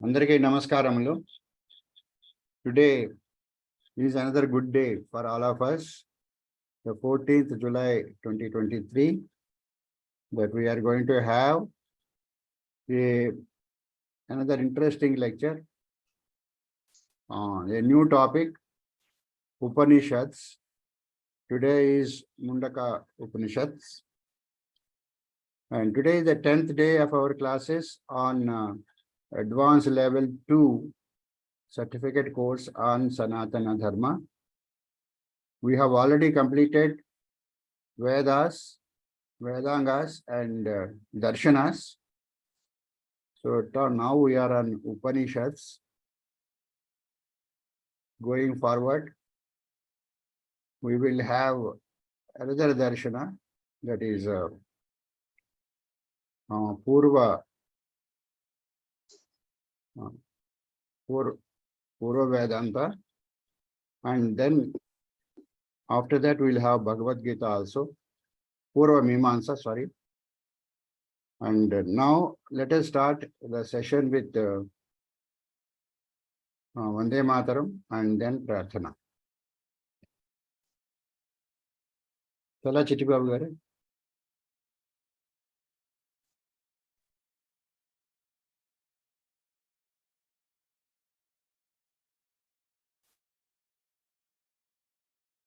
Andariki namaskaramulo. Today is another good day for all of us, the 14th July 2023, that we are going to have another interesting lecture on a new topic, Upanishads. Today is Mundaka Upanishads. And today is the 10th day of our classes on advanced level 2 certificate course on Sanatana Dharma. We have already completed Vedas, Vedangas and Darshanas. So now we are on Upanishads. Going forward, we will have another Darshana, that is Purva Vedanta, and then after that we'll have Bhagavad Gita also, Purva Mimamsa, sorry. And now let us start the session with Vande Mataram and then Prarthana. Chala Chitti Babu garu.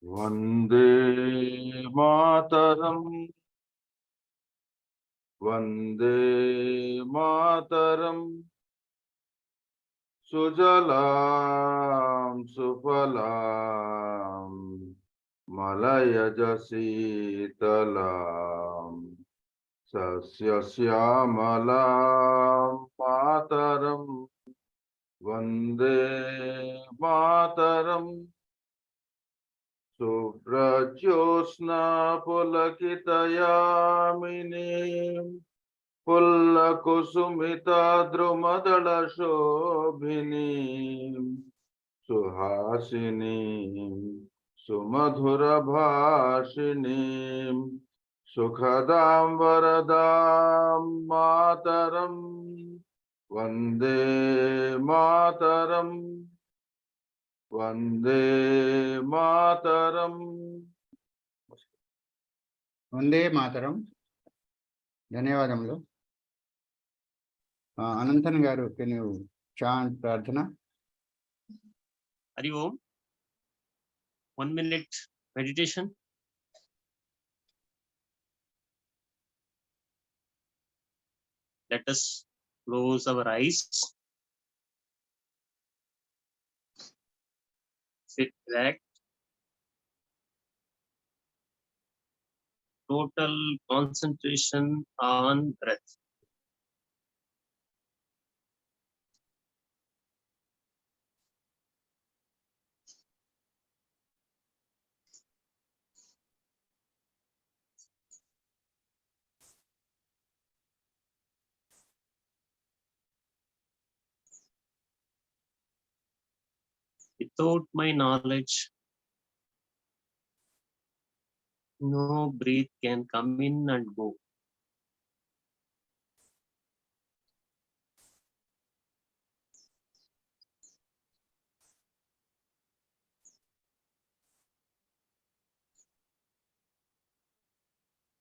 Vande Mataram, Vande Mataram, Sujalam Sufalam, Malayajasitalam, Sasyasyaamalam Mataram, Vande Mataram. Subrajyosna pulakitayamini pullakusumita drumadala shobhini suhasini sumadhura bhashini sukhadam varadam mataram Vande Mataram Vande Mataram. Vande Mataram. Dhanyavadamulo. Ananthan garu, can you chant Prarthana? Hari Om. 1 minute meditation. Let us close our eyes. Sit back. Total concentration on breath. Without my knowledge, no breath can come in and go.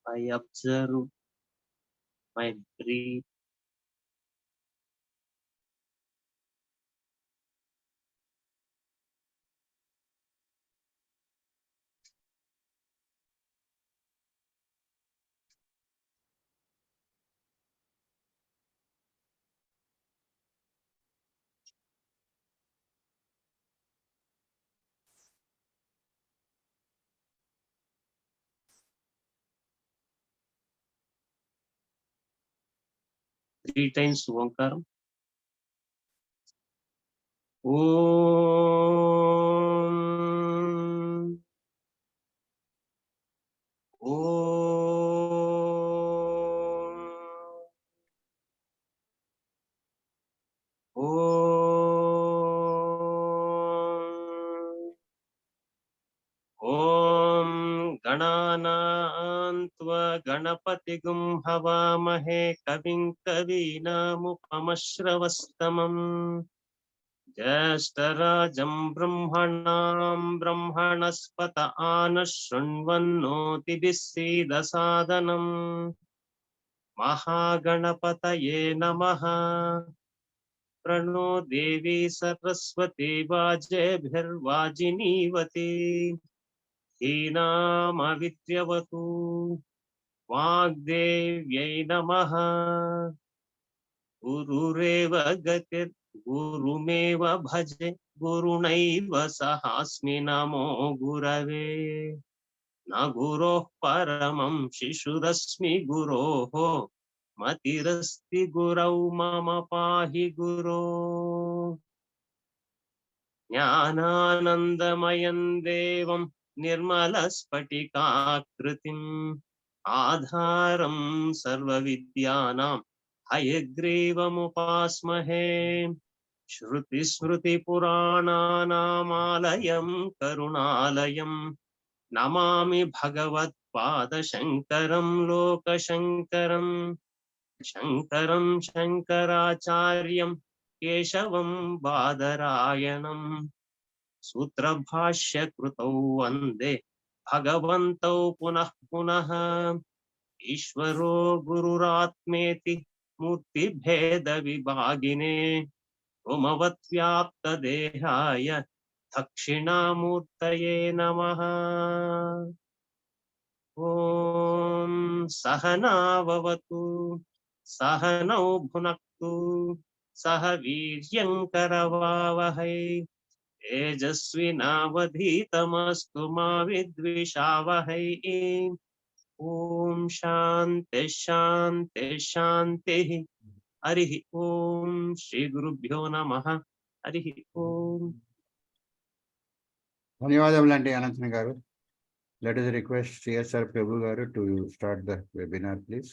I observe my breath. Three times Omkaram. Om. Om Ganana त्वा गणपतिगुं हवामहे कविं कवीनामुपमश्रवस्तमम् ज्येष्ठराजं ब्रह्मणां ब्रह्मणस्पत आनः शृण्वन्नोतिभिः सीदसादनम् महागणपतये नमः। प्रणो देवी सरस्वती वाजेभिर्वाजिनीवती हीनामविद्यवतु वाग्देव्यै नमः। गुरुरेव गतिर्गुरुमेव भजे गुरुणैव सहास्मि नमो गुरवे। न गुरोः परमं शिशुरस्मि गुरोः मतिरस्ति गुरौ मम पाहि गुरो। ज्ञानानन्दमयं देवं निर्मलस्फटिकाकृतिम् आधारं सर्वविद्यानां हयग्रीवमुपास्महे। श्रुतिस्मृतिपुराणानामालयं करुणालयं नमामि भगवत्पादशङ्करं लोकशङ्करम्। शङ्करं शङ्कराचार्यं केशवं बादरायणम् सूत्रभाष्यकृतौ वन्दे भगवन्तौ पुनः पुनः। ईश्वरो गुरुरात्मेति मूर्तिभेदविभागिने व्योमवद्व्याप्तदेहाय दक्षिणामूर्तये नमः। ॐ सहना भवतु सहनौ भुनक्तु सह वीर्यं करवावहै तेजस्विनावधीतमस्तु मा विद्विषावहै। ॐ शान्ति शान्ति शान्तिः। हरिः ॐ श्री गुरुभ्यो नमः। हरिः ॐ। ధన్యవాదములండి అనంతని గారు. Let us request CSR Prabhu garu to start the webinar, please.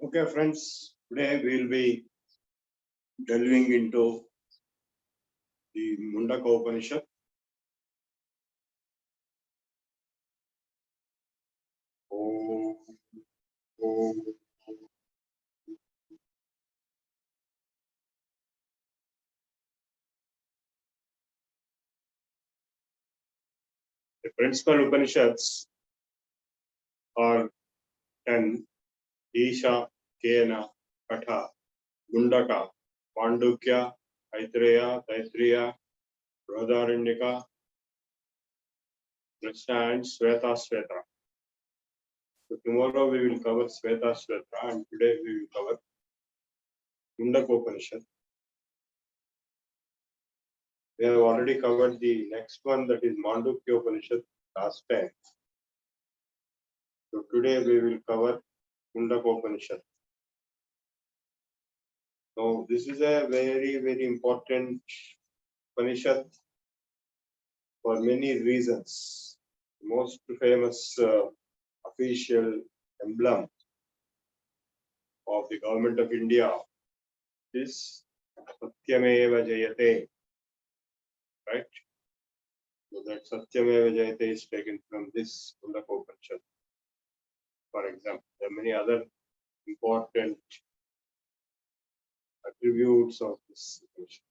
Okay, friends, today we will be delving into the Mundaka Upanishad. The principal Upanishads are 10: Isha, Kena, Katha, Mundaka, Mandukya, Aitreya, Taittiriya, Brihadaranyaka, Drashta, and Sweta Sweta. So tomorrow we will cover Sweta Sweta, and today we will cover Mundaka Upanishad. We have already covered the next one, that is Mandukya Upanishad, last time. So today we will cover Mundaka Upanishad. So this is a very, very important Upanishad for many reasons. The most famous official emblem of the government of India is Satyameva Jayate, right? So that Satyameva Jayate is taken from this Mundaka Upanishad. For example, there are many other important attributes of this Upanishad.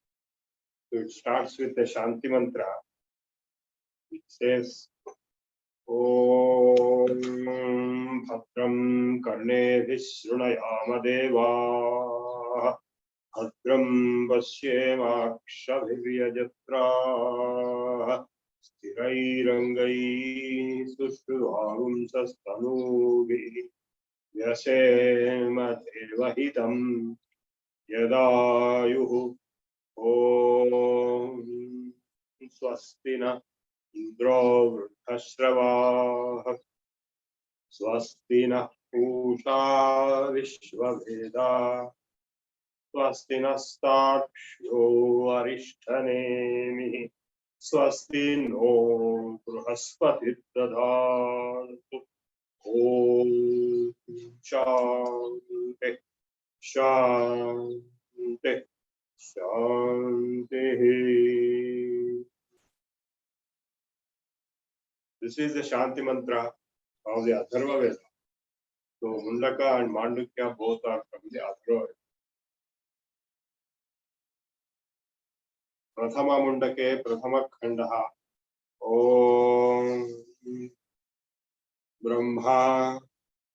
So it starts with the Shanti mantra, which says, Om Bhadram Karnebhih Shrunayama Deva Bhadram Pashyemakshabhivyajatra Sthirairangai Sushruvarumsastanubhi Vyasema Devahitam Yadayuhu. Om Swastina Indro Vrtashravaः Swastina Pusha Vishvaveda Swastinastaksho Arishthanemi Swastino Bruhaspatidadatu. Om Shanti Shanti Shanti. This is the Shanti mantra of the Atharva Veda. So Mundaka and Mandukya both are from the Atharva Veda. Prathama Mundake Prathama Khandaha. Om Brahma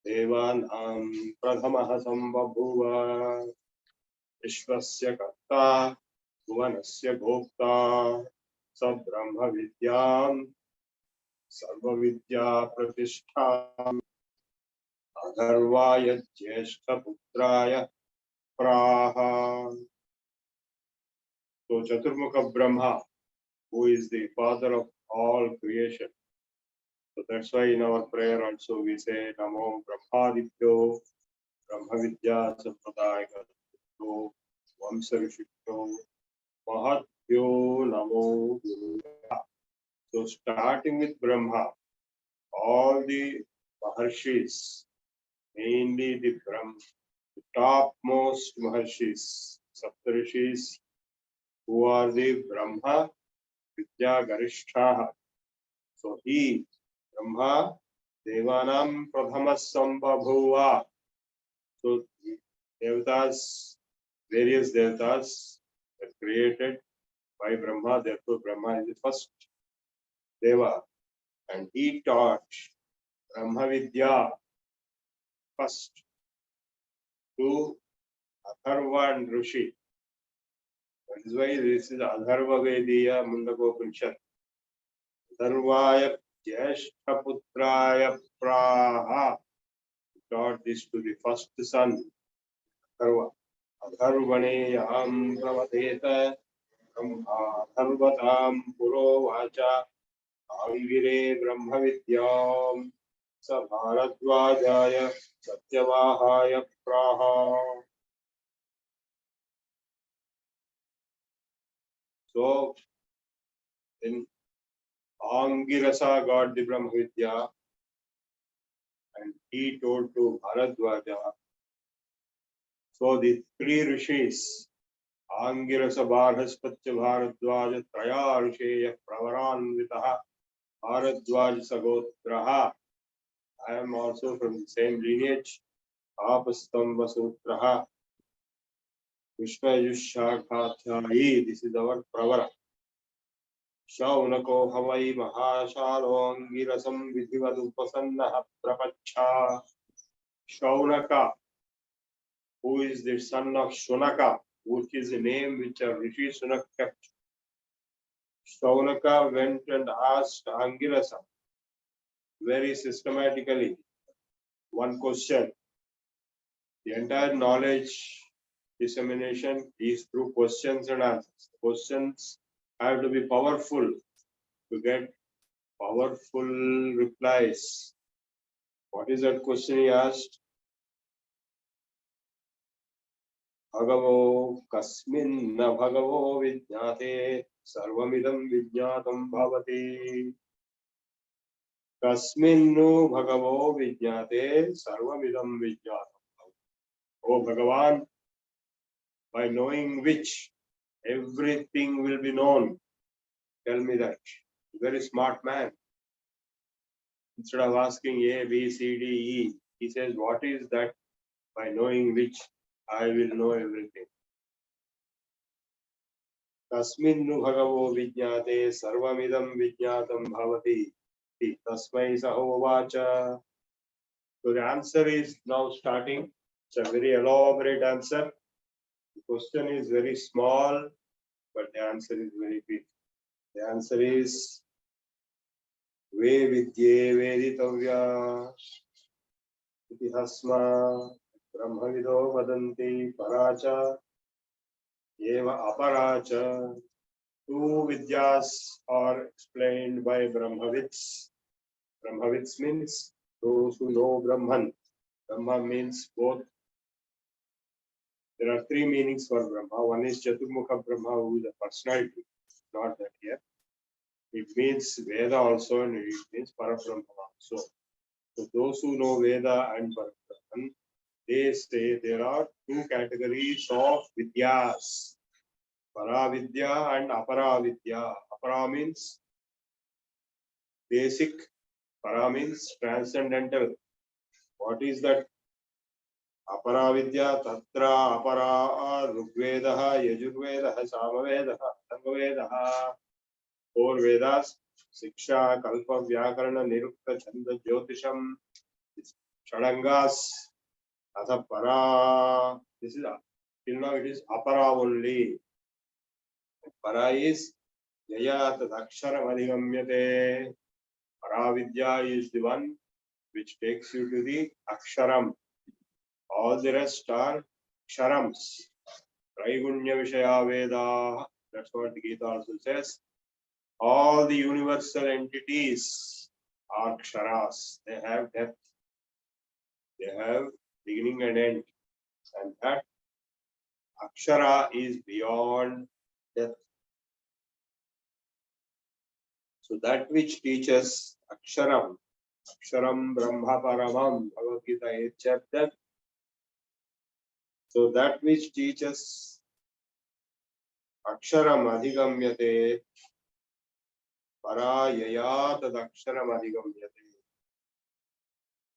Devanam Prathamaha Sambhabhuva Vishwasya Karta Bhuvanasya Bhokta Sa Brahma Vidyam Sarva Vidya Pratistham Adharvaya Jyeshta Putraya Praha. So Chaturmukha Brahma, who is the father of all creation. So that's why in our prayer also we say Namo Brahmadibhyo Brahma Vidya Sampradayakatyo Vamsarishityo Mahatbhyo Namo Gurubhyo. So starting with Brahma, all the Maharshis, mainly the topmost Maharshis, Saptarishis, who are the Brahma Vidya Garishtaha. So he, Brahma, Devanam Prathama Sambhabhuva. So Devatas, various Devatas are created by Brahma, therefore Brahma is the first Deva. And he taught Brahma Vidya first to Atharva and Rishi. That is why this is Adharva Vediya Mundaka Upanishad. Adharvaya Jyeshta Putraya Praha. Taught this to the first son, Adharva. Adharvane Yam Pravateta Brahma Adharvatam Puro Vacha Angire Brahma Vidyam Sa Bharadvajaya Satyavahaya Praha. So, in Angirasa got the Brahma Vidya and he told to Bharadvaja. So the three rishis, Angirasa Bharhaspatya Bharadvaja Traya Risheya Pravaranvitaha Bharadvaj Sagotraha. I am also from the same lineage. Apastamba Sutraha Vishwayushakhatyayi. This is our Pravara. Shaunako Havai Mahashalongirasam Vidhivadupasannaha Prapacha. Shaunaka, who is the son of Shunaka, which is the name which a Rishi Sunak kept. Shaunaka went and asked Angirasa very systematically one question. The entire knowledge dissemination is through questions and answers. Questions have to be powerful to get powerful replies. What is that question he asked? Bhagavo kasmin na bhagavo vijnate sarvamidam vijnatam bhavati. Kasminnu bhagavo vijnate sarvamidam vijnatam bhavati. Oh Bhagavan, by knowing which everything will be known. Tell me that. Very smart man. Instead of asking A, B, C, D, E, he says, what is that by knowing which I will know everything. Tasminnu bhagavo vijnate sarvamidam vijnatam bhavati. Tasmai sahovacha. So the answer is now starting. It's a very elaborate answer. The question is very small, but the answer is very big. The answer is Ve vidye veditavya itihasma brahmavido vadanti paracha eva aparacha. Two vidyas are explained by Brahmavits. Brahmavits means those who know Brahman. Brahma means both. There are three meanings for Brahma. One is Chaturmukha Brahma, who is a personality. Not that here. It means Veda also, and it means Parabrahma also. So those who know Veda and Parabrahman, they say there are two categories of Vidyas. Paravidya and Aparavidya. Apara means basic, para means transcendental. What is that? Aparavidya tatra apara Rigvedaha, Yajurvedaha, Samavedaha, Atharvavedaha. 4 Vedas: Siksha, Kalpa, Vyakarana, Nirukta, Chanda, Jyotisham, Shadangas, Atha para. This is till now it is apara only. Para is Yaya Tadaksharam Adhigamyate. Paravidya is the one which takes you to the Aksharam. All the rest are Ksharams. Traigunya Vishaya Veda. That's what the Gita also says. All the universal entities are Ksharas. They have depth. They have beginning and end. And that Akshara is beyond death. So that which teaches Aksharam, Aksharam Brahma Paramam, Bhagavad Gita 8th chapter. So that which teaches Aksharam Adhigamyate, Parayaya tad Aksharam Adhigamyate.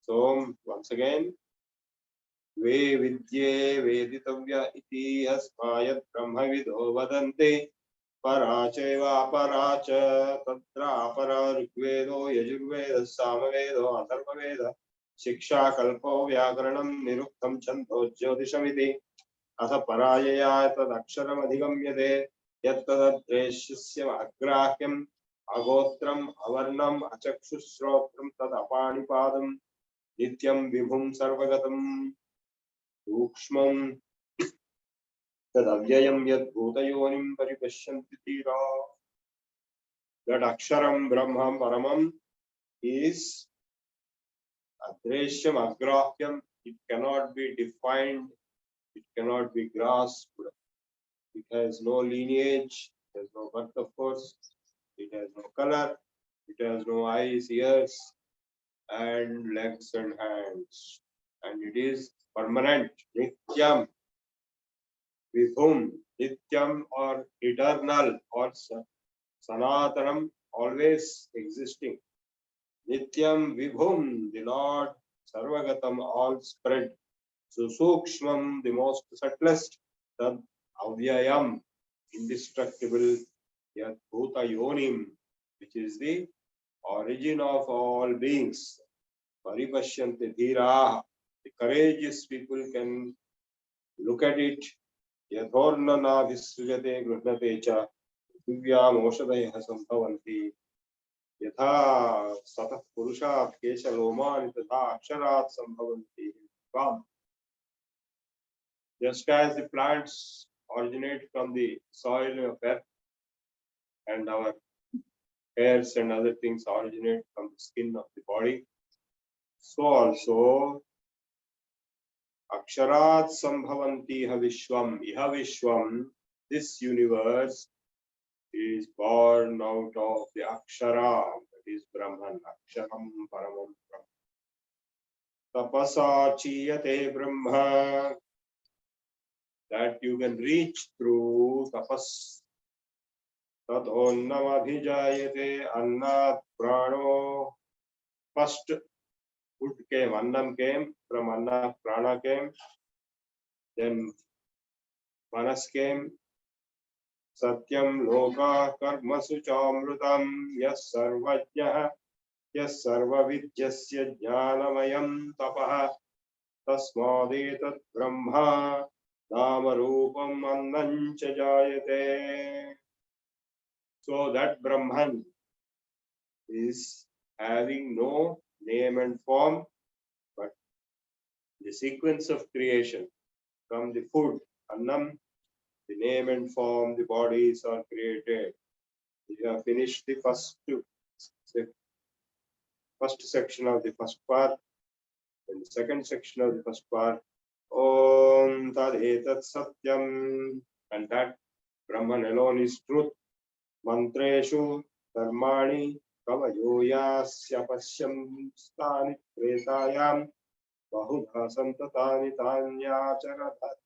So once again, Ve Vidye Veditavya iti asmayat Brahmavido vadante. Paracheva Paracha Tatra Apara Rigvedo Yajurveda Samavedo Atharvaveda Shiksha Kalpo Vyakaranam Niruktam Chanto Jyotishamiti Atha Parayaya Tad Aksharam Adhigamyate Yat Tadadreshyasya Agrahyam Agotram Avarnam Achakshusrotram Tad Apanipadam Nityam Vibhum Sarvagatam Ukshmam Tadavyayam Yad Bhutayonim Paripashyanti Tira. That Aksharam Brahmam Paramam is Adreshyam Agrahyam. It cannot be defined, it cannot be grasped. It has no lineage, it has no birth of course, it has no color, it has no eyes, ears, and legs and hands. And it is permanent, Nityam. With whom? Nityam or eternal or Sanatanam, always existing. Nityam Vibhum, the Lord, Sarvagatam, all spread. Susukshmam, the most subtlest. Tad Avyayam, indestructible. Yat Bhuta Yonim, which is the origin of all beings. Paripashyanti Dhira, the courageous people can look at it. Yadhornana Visrujate Gruhnate Cha. Divyam Oshadayah Sambhavanti Yatha Satah Purushat Kesha Lomani Tadha Aksharat Sambhavanti. Just as the plants originate from the soil of earth and our hairs and other things originate from the skin of the body, so also Aksharat Sambhavanti Vishwam. Iha Vishwam, this universe is born out of the Akshara, that is Brahman, Aksharam Paramam Brahma. Tapasa Chiyate Brahma, that you can reach through tapas. Tadonnam Abhijayate Annat Prano. First food came, Annam came, from Anna Prana came, then Manas came. Satyam Loka Karmasu Chamrutam Yas Sarvajnah Yas Sarvavidyasya Jnanamayam Tapaha Tasmadetat Brahma Namarupam Annancha Jayate. So that Brahman is having no name and form, but the sequence of creation from the food, Annam, the name and form, the bodies are created. We have finished the first section of the first part, and the second section of the first part. Om Tad Etat Satyam, and that Brahman alone is truth. Mantreshu Dharmani Kavayoyasya Pasyam Stani Tretayam Bahudha Santatani Tanya Charathat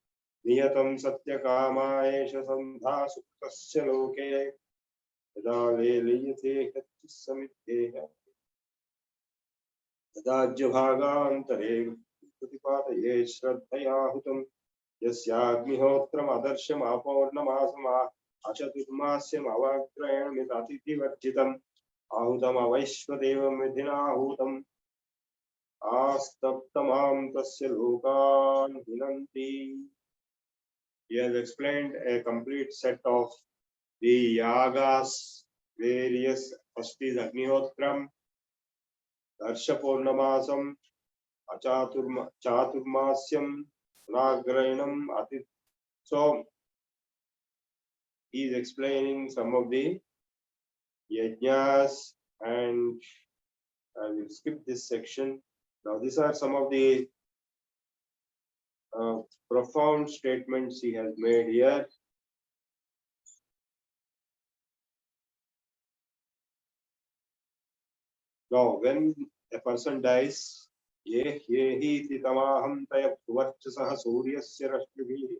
नियतं सत्यकामायेष सन्धा सुकृतस्य लोके यदा लेलीयते समिद्धेः तदाज्यभागान्तरे प्रतिपादये श्रद्धया हुतं यस्याग्निहोत्रम् आदर्शम् अपौर्णमासम् अचतुर्मास्यम् अवाग्रयणमिदतिथिवर्जितम् आहुतम् अवैश्वदेवं विधिनाहूतम् आस्तप्तमां तस्य लोकान् हिनन्ति. He has explained a complete set of the yagas, various. First is Agnihotram, Darsha Purnamasam, Chaturmasyam, Nagrayanam, Atit. So he is explaining some of the yajnas, and I will skip this section. Now these are some of the profound statements he has made here. Now, when a person dies, yehi tamaham taya varchasah suryasya rashmibhi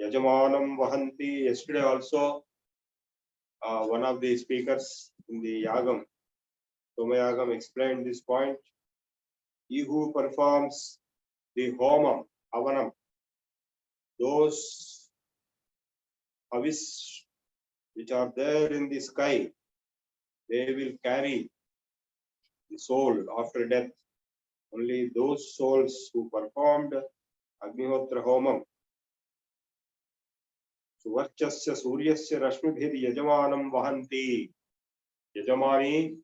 yajamanam vahanti. Yesterday also, one of the speakers in the Yagam, Somayagam, explained this point. He who performs the homam, havanam, those havis which are there in the sky, they will carry the soul after death. Only those souls who performed Agnihotra Homam, Suvarchasya Suryasya Rashmibhir Yajamanam Vahanti. Yajamani,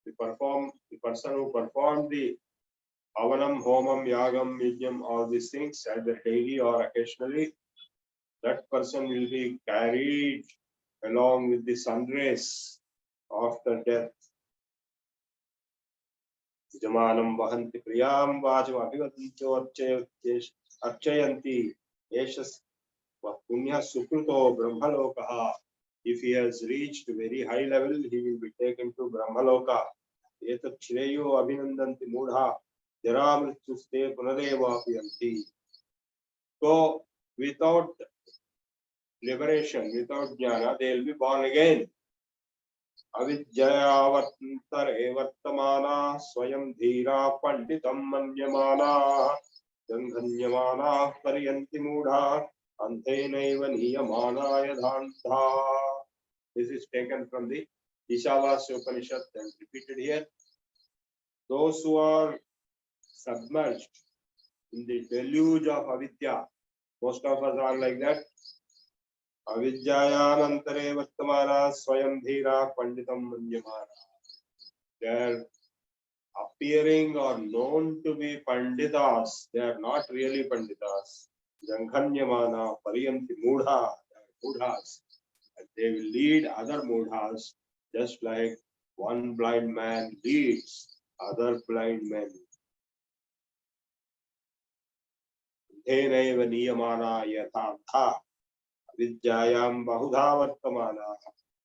the person who performed the Avanam, Homam, Yagam, Yajam, all these things either daily or occasionally, that person will be carried along with the sun rays after death. Yajamanam Vahanti Priyam Vacham Abhivatancho Archayanti Yeshas Punya Sukruto Brahmalokaha. If he has reached a very high level, he will be taken to Brahmaloka. Etat Shreyo Abhinandanti Mudha Jaramritsuste Punareva Piyanti. So, without liberation, without jnana, they will be born again. Avidyayavantare vartamana swayam dhira panditam manyamana janghanyamana pariyanti mudha antenaiva niyamana yadhantha. This is taken from the Ishavasya Upanishad and repeated here. Those who are submerged in the deluge of avidya, most of us are like that. Avidyayanantare vartamana swayam dhira panditam manyamana. They are appearing or known to be panditas. They are not really panditas. Janghanyamana pariyanti mudha, mudhas. And they will lead other mudhas just like one blind man leads other blind men. Dhenaiva niyamana yathatha vidyayam bahudha vartamana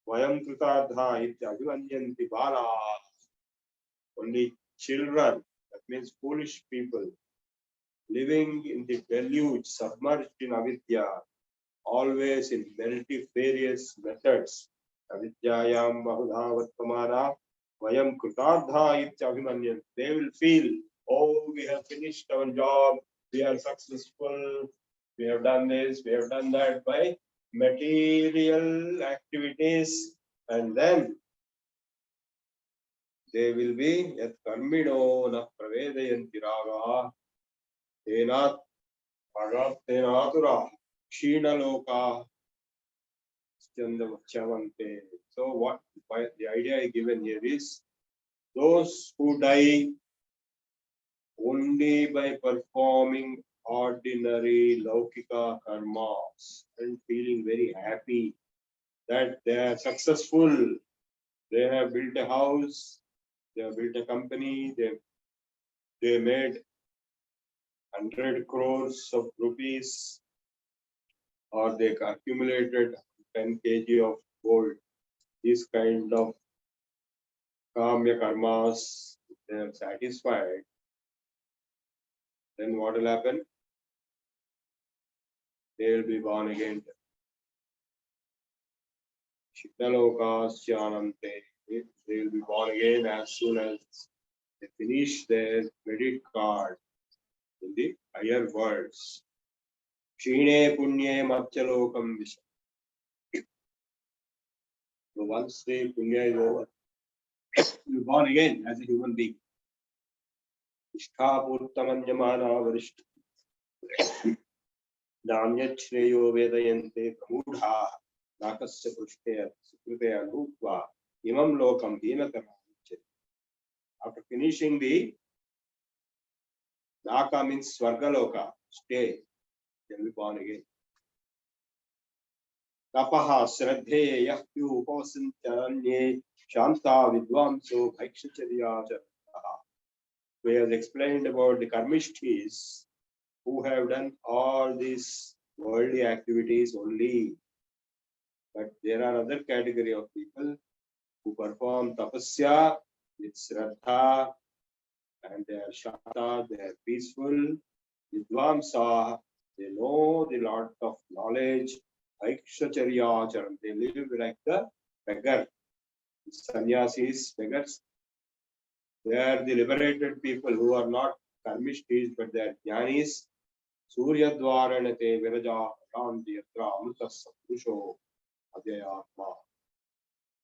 vayam krutadha ityabhivanyanti bala. Only children, that means foolish people, living in the deluge, submerged in avidya, always in multifarious methods. Avidyayam bahudha vartamana vayam krutadha ityabhivanyanti. They will feel, oh, we have finished our job, we are successful, we have done this, we have done that by material activities, and then they will be yat karmino na pravedayanti raga tenat tenatura kshina chavante. So what the idea given here is, those who die only by performing ordinary laukika karmas and feeling very happy that they are successful, they have built a house, they have built a company, they made 100 crores of rupees, or they accumulated 10 kg of gold. This kind of kamya karmas, they are satisfied. Then what will happen? they will be born again. Shikdalokasyanante, they will be born again as soon as they finish their credit card in the higher worlds. Shine punye matchalokam visha. So once the punya is over, you are born again as a human being. Ishtapurtamanyamana varishta. Damyat shreyo vedayante pramudha. Nakasya pushte sukriteya nukva. Imam lokam hinatara. After finishing the Naka means Swargaloka, stay, they will be born again. Tapaha Shraddhe Yahyu Upasantaranye Shanta Vidvamso Bhakshacharya Jataha. We have explained about the karmishtis who have done all these worldly activities only. But there are other category of people who perform tapasya with Shraddha, and they are shanta, they are peaceful. Vidvamsa, they know the lot of knowledge. Aikshacharya charan, they live like the beggar. Sannyasis, beggars. They are the liberated people who are not karmishtis, but they are jnanis. Surya dvaranate viraja shanti yatra amrutasya purusho adhyayatma.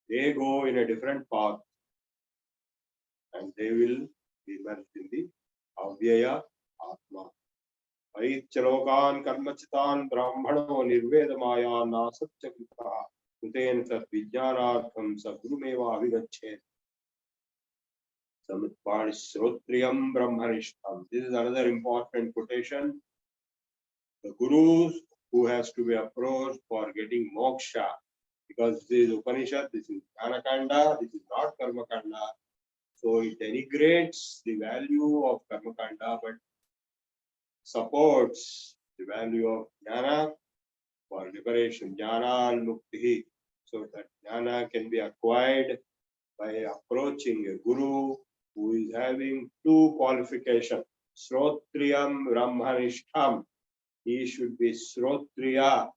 They go in a different path and they will be merged in the avyaya atma. Parichalokan karmachitan brahmano nirvedamaya nasatyakrita kuten tat vijnanartham sadgurumeva avigachet. Samitpani srotriyam brahmanishtam. This is another important quotation. The guru who has to be approached for getting moksha, because this is Upanishad, this is Jnanakanda, this is not Karmakanda. So it denigrates the value of Karmakanda, but supports the value of Jnana for liberation, Jnana al-Mukti. So that Jnana can be acquired by approaching a guru who is having two qualifications. Srotriyam Brahmanishtam. He should be Srotriya.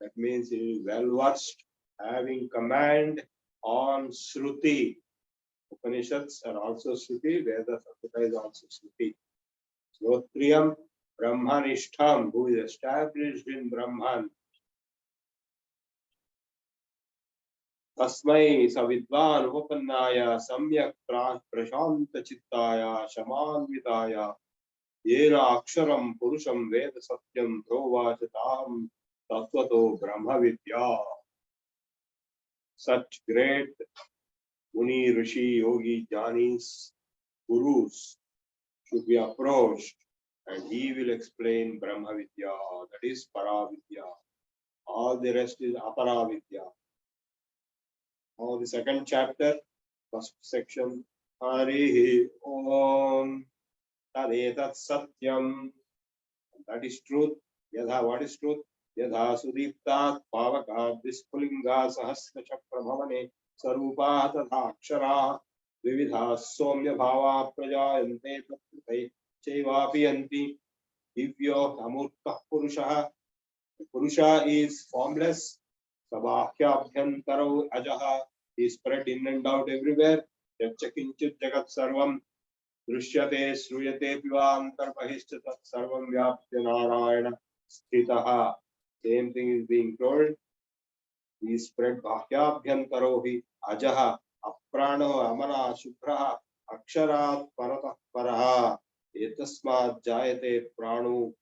That means he is well versed, having command on Shruti. Upanishads are also Shruti, Veda Samskruti is also Shruti. Srotriyam Brahmanishtam, who is established in Brahman. Tasmai Savidvan Upannaya Samyak Prashanta Chittaya Shamanvitaya Yena Aksharam Purusham Veda Satyam Provachatam Tattvato Brahma Vidya. Such great Muni, Rishi, Yogi, Jnanis, Gurus should be approached and he will explain Brahma Vidya, that is Paravidya. All the rest is Aparavidya. Now the second chapter, first section, Harihi Om Tadetat Satyam. That is truth. Yadha, what is truth? Yadha Sudiptat Pavakat Vispulinga Sahasra Chakra Sarupa Tadha Akshara Vividha Somya Bhava Prajayante Prakrite Chevapi Anti Divyo Amurta Purusha. Purusha is formless. Sabhakya Abhyantaro Ajaha is spread in and out everywhere. Yachakinchit Jagat Sarvam Drishyate Sruyate Pivantarpahishcha Tat Sarvam Vyapya Narayana Sthitaha. Same thing is being told. He spread Bhakyabhyantarohi Ajaha Aprano Amana Shubhraha Aksharat Paratah Paraha Etasmat Jayate Pranu.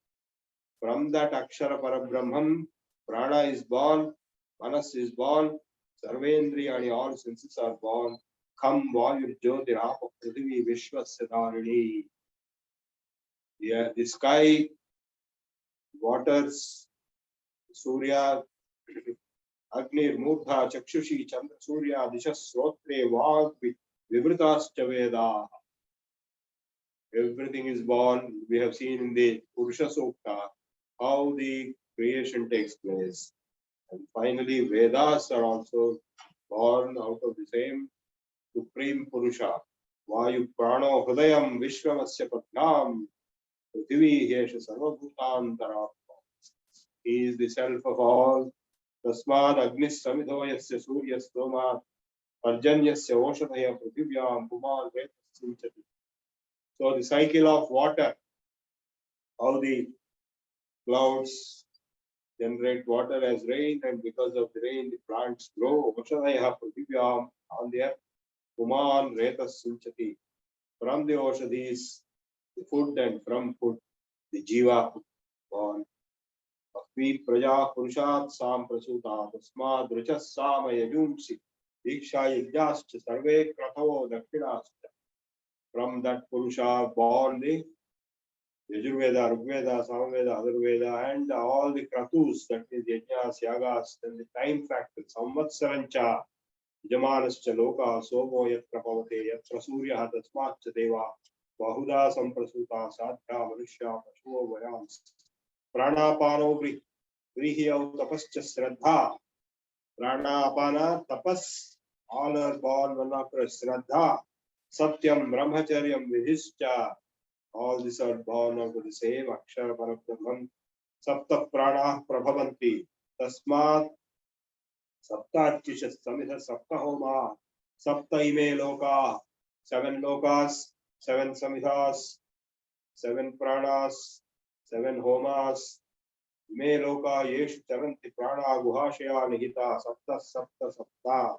From that Akshara Parabrahman, Prana is born, Manas is born, Sarvendriya and all senses are born. Kam Vayu Jyotirapa Prithvi Vishwasya. Yeah, the sky, waters, Surya, Agni, Murdha, Chakshushi, Chandra, Surya, Disha, Srotre, Vag, Vivritascha Veda. Everything is born. We have seen in the Purusha Sukta how the creation takes place. And finally, Vedas are also born out of the same Supreme Purusha. Vayu Prano Hridayam Vishwamasya Padnam Prithvi Hesha Sarvabhutantaratma. He is the self of all. Tasmad Agnis Samidho Yasya Surya Stoma Parjanyasya Oshadhaya Prithivya Puman Vedasinchati. So the cycle of water, how the clouds generate water as rain, and because of the rain the plants grow. Oshadhaya Prithivya on the earth. Puman Vedasinchati. From the Oshadhis, the food, and from food, the Jiva born. Akvi Praja Purushat Sam Prasuta Tasmad Ruchas Sam Yajumsi Diksha Yagyascha Sarve Kratho Dakshinascha. From that Purusha born the Yajurveda, Rigveda, Samveda, Adurveda, and all the Kratus, that is Yajnas, Yagas, and the time factor, Samvatsarancha, Jamanascha Loka, Somo Yatra Pavate, Yatra Surya, Tasmatcha Deva, Bahuda Samprasuta, Sadhya, Manushya, Pashuva, Vayams, Pranapano Vrihya, Tapascha Sraddha, Pranapana, Tapas, all are born one after Sraddha, Satyam, Brahmacharyam, Vidhischa. All these are born out of the same Akshara Parabrahman. Sapta Prana Prabhavanti. Tasmat Saptarchisha Samita Sapta Homa. Sapta Ime Loka. 7 Lokas, 7 Samithas, 7 Pranas, 7 Homas. Ime Loka Yesh Charanti Prana Guhashaya Nihita. Sapta Sapta Sapta.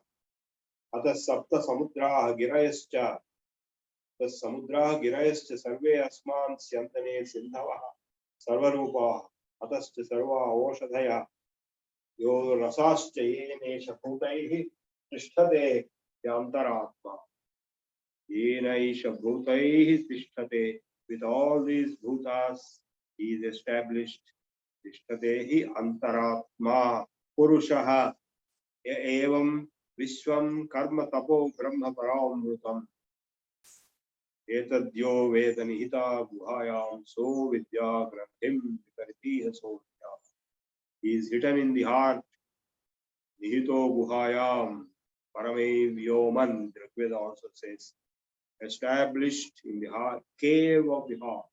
Atha Sapta Samudra Girayascha. Samudra Girayascha Sarve Asman Syantane Sindhava Sarvarupa Atascha Sarva Oshadhaya Yo Rasascha Yenesha Bhutaihi Tishtade Yantaratma Yenesha Bhutaihi Tishtade. With all these bhutas he is established. Tishtadehi Antaratma Purushaha Evam Vishwam Karma Tapo Brahma Paramrutam. Etadyo Veda Nihita Guhayam So Vidya Granthim Vikaritiha So Vidya. He is hidden in the heart. Nihito Guhayam Parame Vyoman. The Rigveda also says, established in the heart, cave of the heart.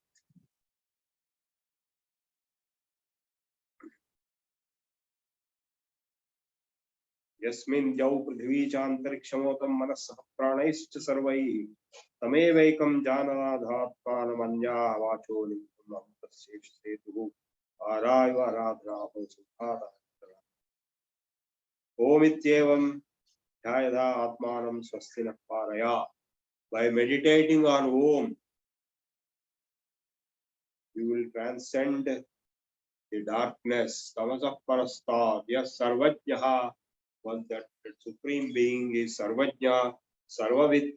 Yasmin Jau Prithvi Chantarikshamatam Manasah Pranaischa Sarvai Tamevekam Janadhat Panamanya Vacho Nikum Setu Araiva Radha Sukha. Om Ityevam Jayada Atmanam Swastina Paraya. By meditating on Om, you will transcend the darkness. Tamasa Parastad. Yes, Sarvajyaha. Once that Supreme Being is Sarvajna, Sarvavit,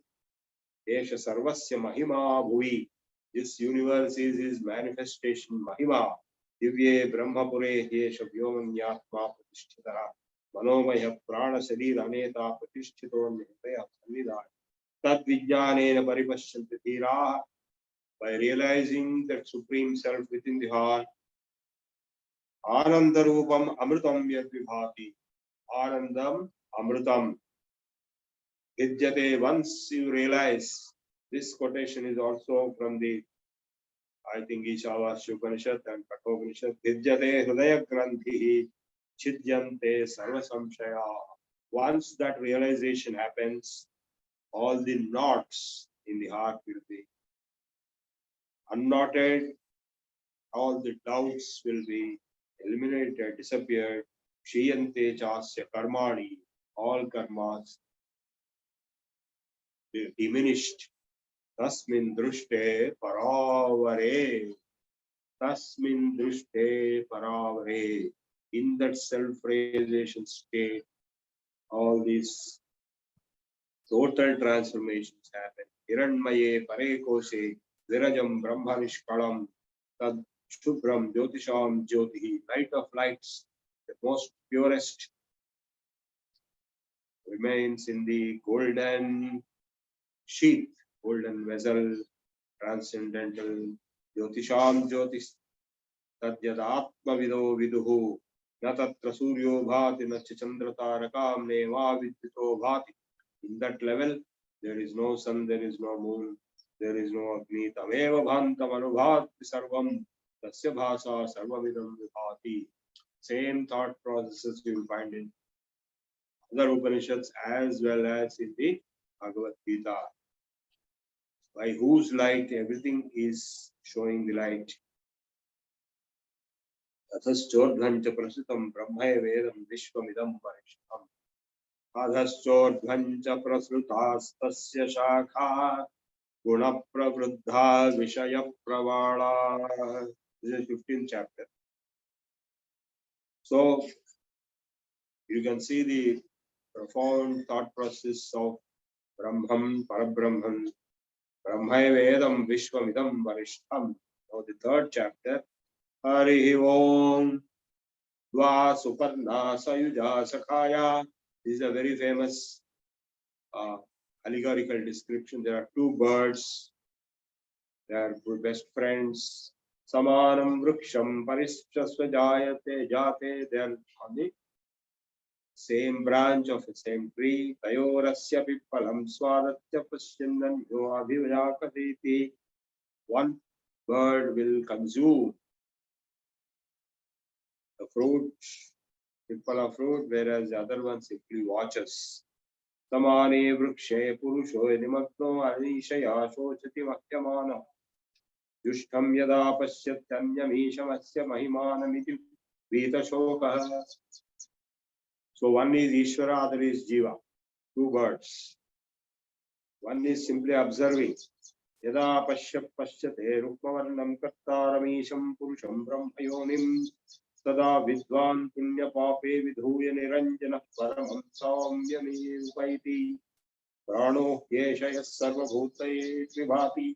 Esha Sarvasya Mahima Bhuvi. This universe is his manifestation, Mahima. Divye Brahmapure Esha Vyomanyatma Pratishtitara. Manomaya Prana Sarir Aneta Pratishthito Nihitaya Sanvidha. Tat Vijnanena Paripashyanti Dhiraha. By realizing that Supreme Self within the heart, Anandarupam Amritam Yadvibhati. Anandam Amritam Vidyate. Once you realize, this quotation is also from the, I think, Ishavasya Upanishad and Kathopanishad. Vidyate Hridaya Granthihi Chidyante Sarva Samshaya. Once that realization happens, all the knots in the heart will be unknotted, all the doubts will be eliminated, disappeared. Shiyante Chasya Karmani. All karmas diminished. Tasmin drushte paravare. Tasmin drushte paravare. In that self-realization state, all these total transformations happen. Hiranmaye parekose virajam brahmanishkalam tad shubram jyotisham jyotihi. Light of lights, the most purest, remains in the golden sheath, golden vessel, transcendental. Jyotisham jyotis tadyadatma vido viduhu. Na tatra suryo bhati na chandra tarakam neva vidyito bhati. In that level, there is no sun, there is no moon, there is no agni. Tameva bhantam anubhati sarvam tasya bhasa sarvavidam vibhati. Same thought processes you will find in other Upanishads as well as in the Bhagavad Gita. By whose light everything is showing the light. Tathaschodhvancha prasutam brahmaya vedam vishvamidam parishtam. Adhaschodhvancha prasutastasya shakha guna pravruddha vishaya pravala. This is 15th chapter. So you can see the profound thought process of Brahman, Parabrahman, Brahmaya Vedam Vishwamidam Varishtam. Now the third chapter, Harihi Om Dva Suparna Sayuja Sakhaya. This is a very famous allegorical description. There are two birds, they are good best friends. Samanam Vruksham Parishasva Jayate Jate. They are on the same branch of the same tree. Tayorasya Pipalam Swadatya Pasyandan Yoabhivajakaditi. One bird will consume the fruit, Pipala fruit, whereas the other one simply watches. Samane Vrukshe Purusho Nimagno Anishaya Shochati Vakyamana. Yushtam Yada Pasyatyanyamishamasya Mahimanamiti Vita Shokaha. So one is Ishvara, other is Jiva. Two birds. One is simply observing. Yada Pashyate Rukmavarnam Kartaramisham Purusham Brahmayonim Sada Vidwan Punya Pape Vidhuya Niranjana Paramam Saumyami Upaiti Prano Yeshaya Sarva Bhutaye Vibhati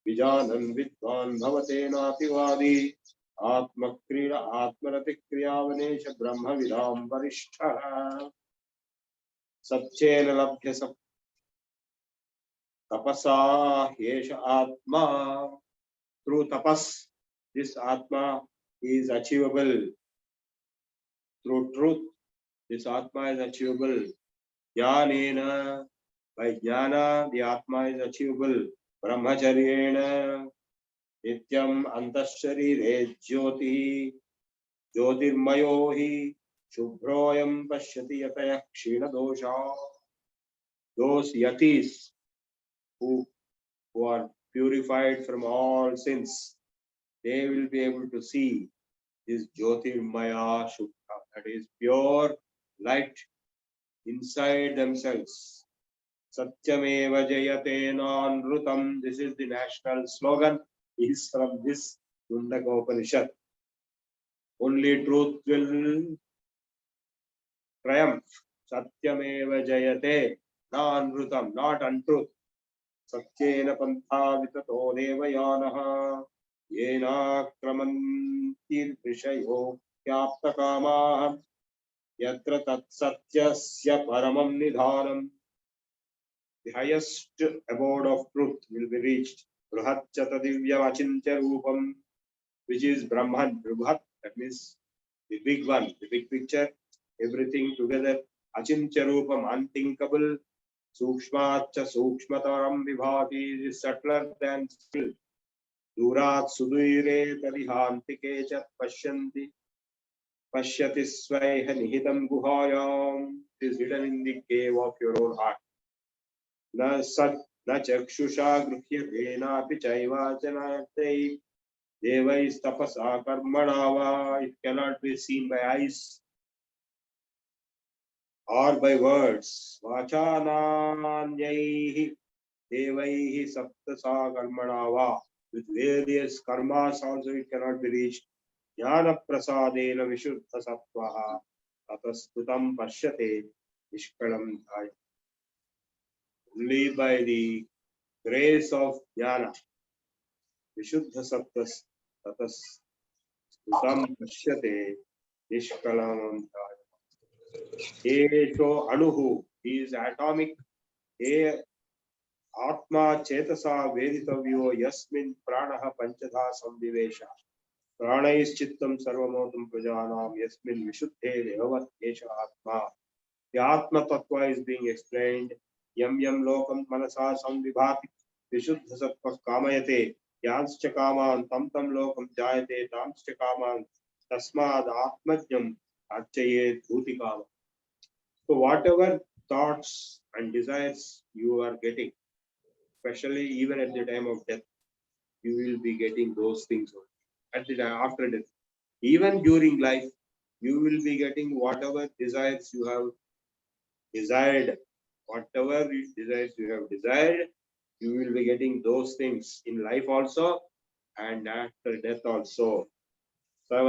Vijanan Vidwan Bhavate Nativadi Atma Krida Atmarati Kriyavanesha Brahma Vidam Varishta Satchena Labhyasa Tapasa Yesha Atma. Through tapas, this Atma is achievable. Through truth, this Atma is achievable. Jnanena, by jnana, the Atma is achievable. Brahmacharyena, nityam antasharire jyoti, jyotirmayo hi, shubhroyam pashyati yataya kshina dosha. Those yatis who are purified from all sins, they will be able to see this Jyotirmaya Shukha, that is pure light inside themselves. Satyameva Jayate Nanrutam. This is the national slogan, is from this Mundaka Upanishad. Only truth will triumph. Satyameva Jayate Nanrutam, not untruth. Satyena Pantha Vitato Devayanaha Yena Kramantir Vishayo Kyaptakama Yatra Tat Satyasya Paramam Nidhanam. The highest abode of truth will be reached. Bruhatchata Divya Vachintya Rupam, which is Brahman. Bruhat, that means the big one, the big picture, everything together. Achintya Rupam, unthinkable. Sukshmacha Sukshmataram Vibhati is subtler than still. Durat Sudire Tarihantike Chat Pashyanti Pashyati Svaiha Nihitam Guhayam. It is hidden in the cave of your own heart. Na Sat Na Chakshusha Gruhyate Napi Chaiva Chanate Devais Tapasa Karmanava. It cannot be seen by eyes or by words. Vachananyaihi Devaihi Saptasa Karmanava. With various karmas also it cannot be reached. Jnana prasadena vishuddha sattvaha atastutam pashyate nishkalam dhaya. Only by the grace of jnana, vishuddha sattas atastutam pashyate nishkalam dhaya. Esho anuhu, he is atomic. Atma chetasa veditavyo yasmin pranaha panchadha samvivesha. Prana is chittam sarvamotam prajanam yasmin vishuddhe devavat esha atma. The Atma Tattva is being explained. Yam yam lokam manasa samvibhati vishuddha sattva kamayate yanscha kaman tam tam lokam jayate tamscha kaman Tasmad Atmajnam Archayet Bhutikama. So whatever thoughts and desires you are getting, especially even at the time of death, you will be getting those things at the time after death. Even during life, you will be getting whatever desires you have desired. Whatever desires you have desired, you will be getting those things in life also and after death also. So,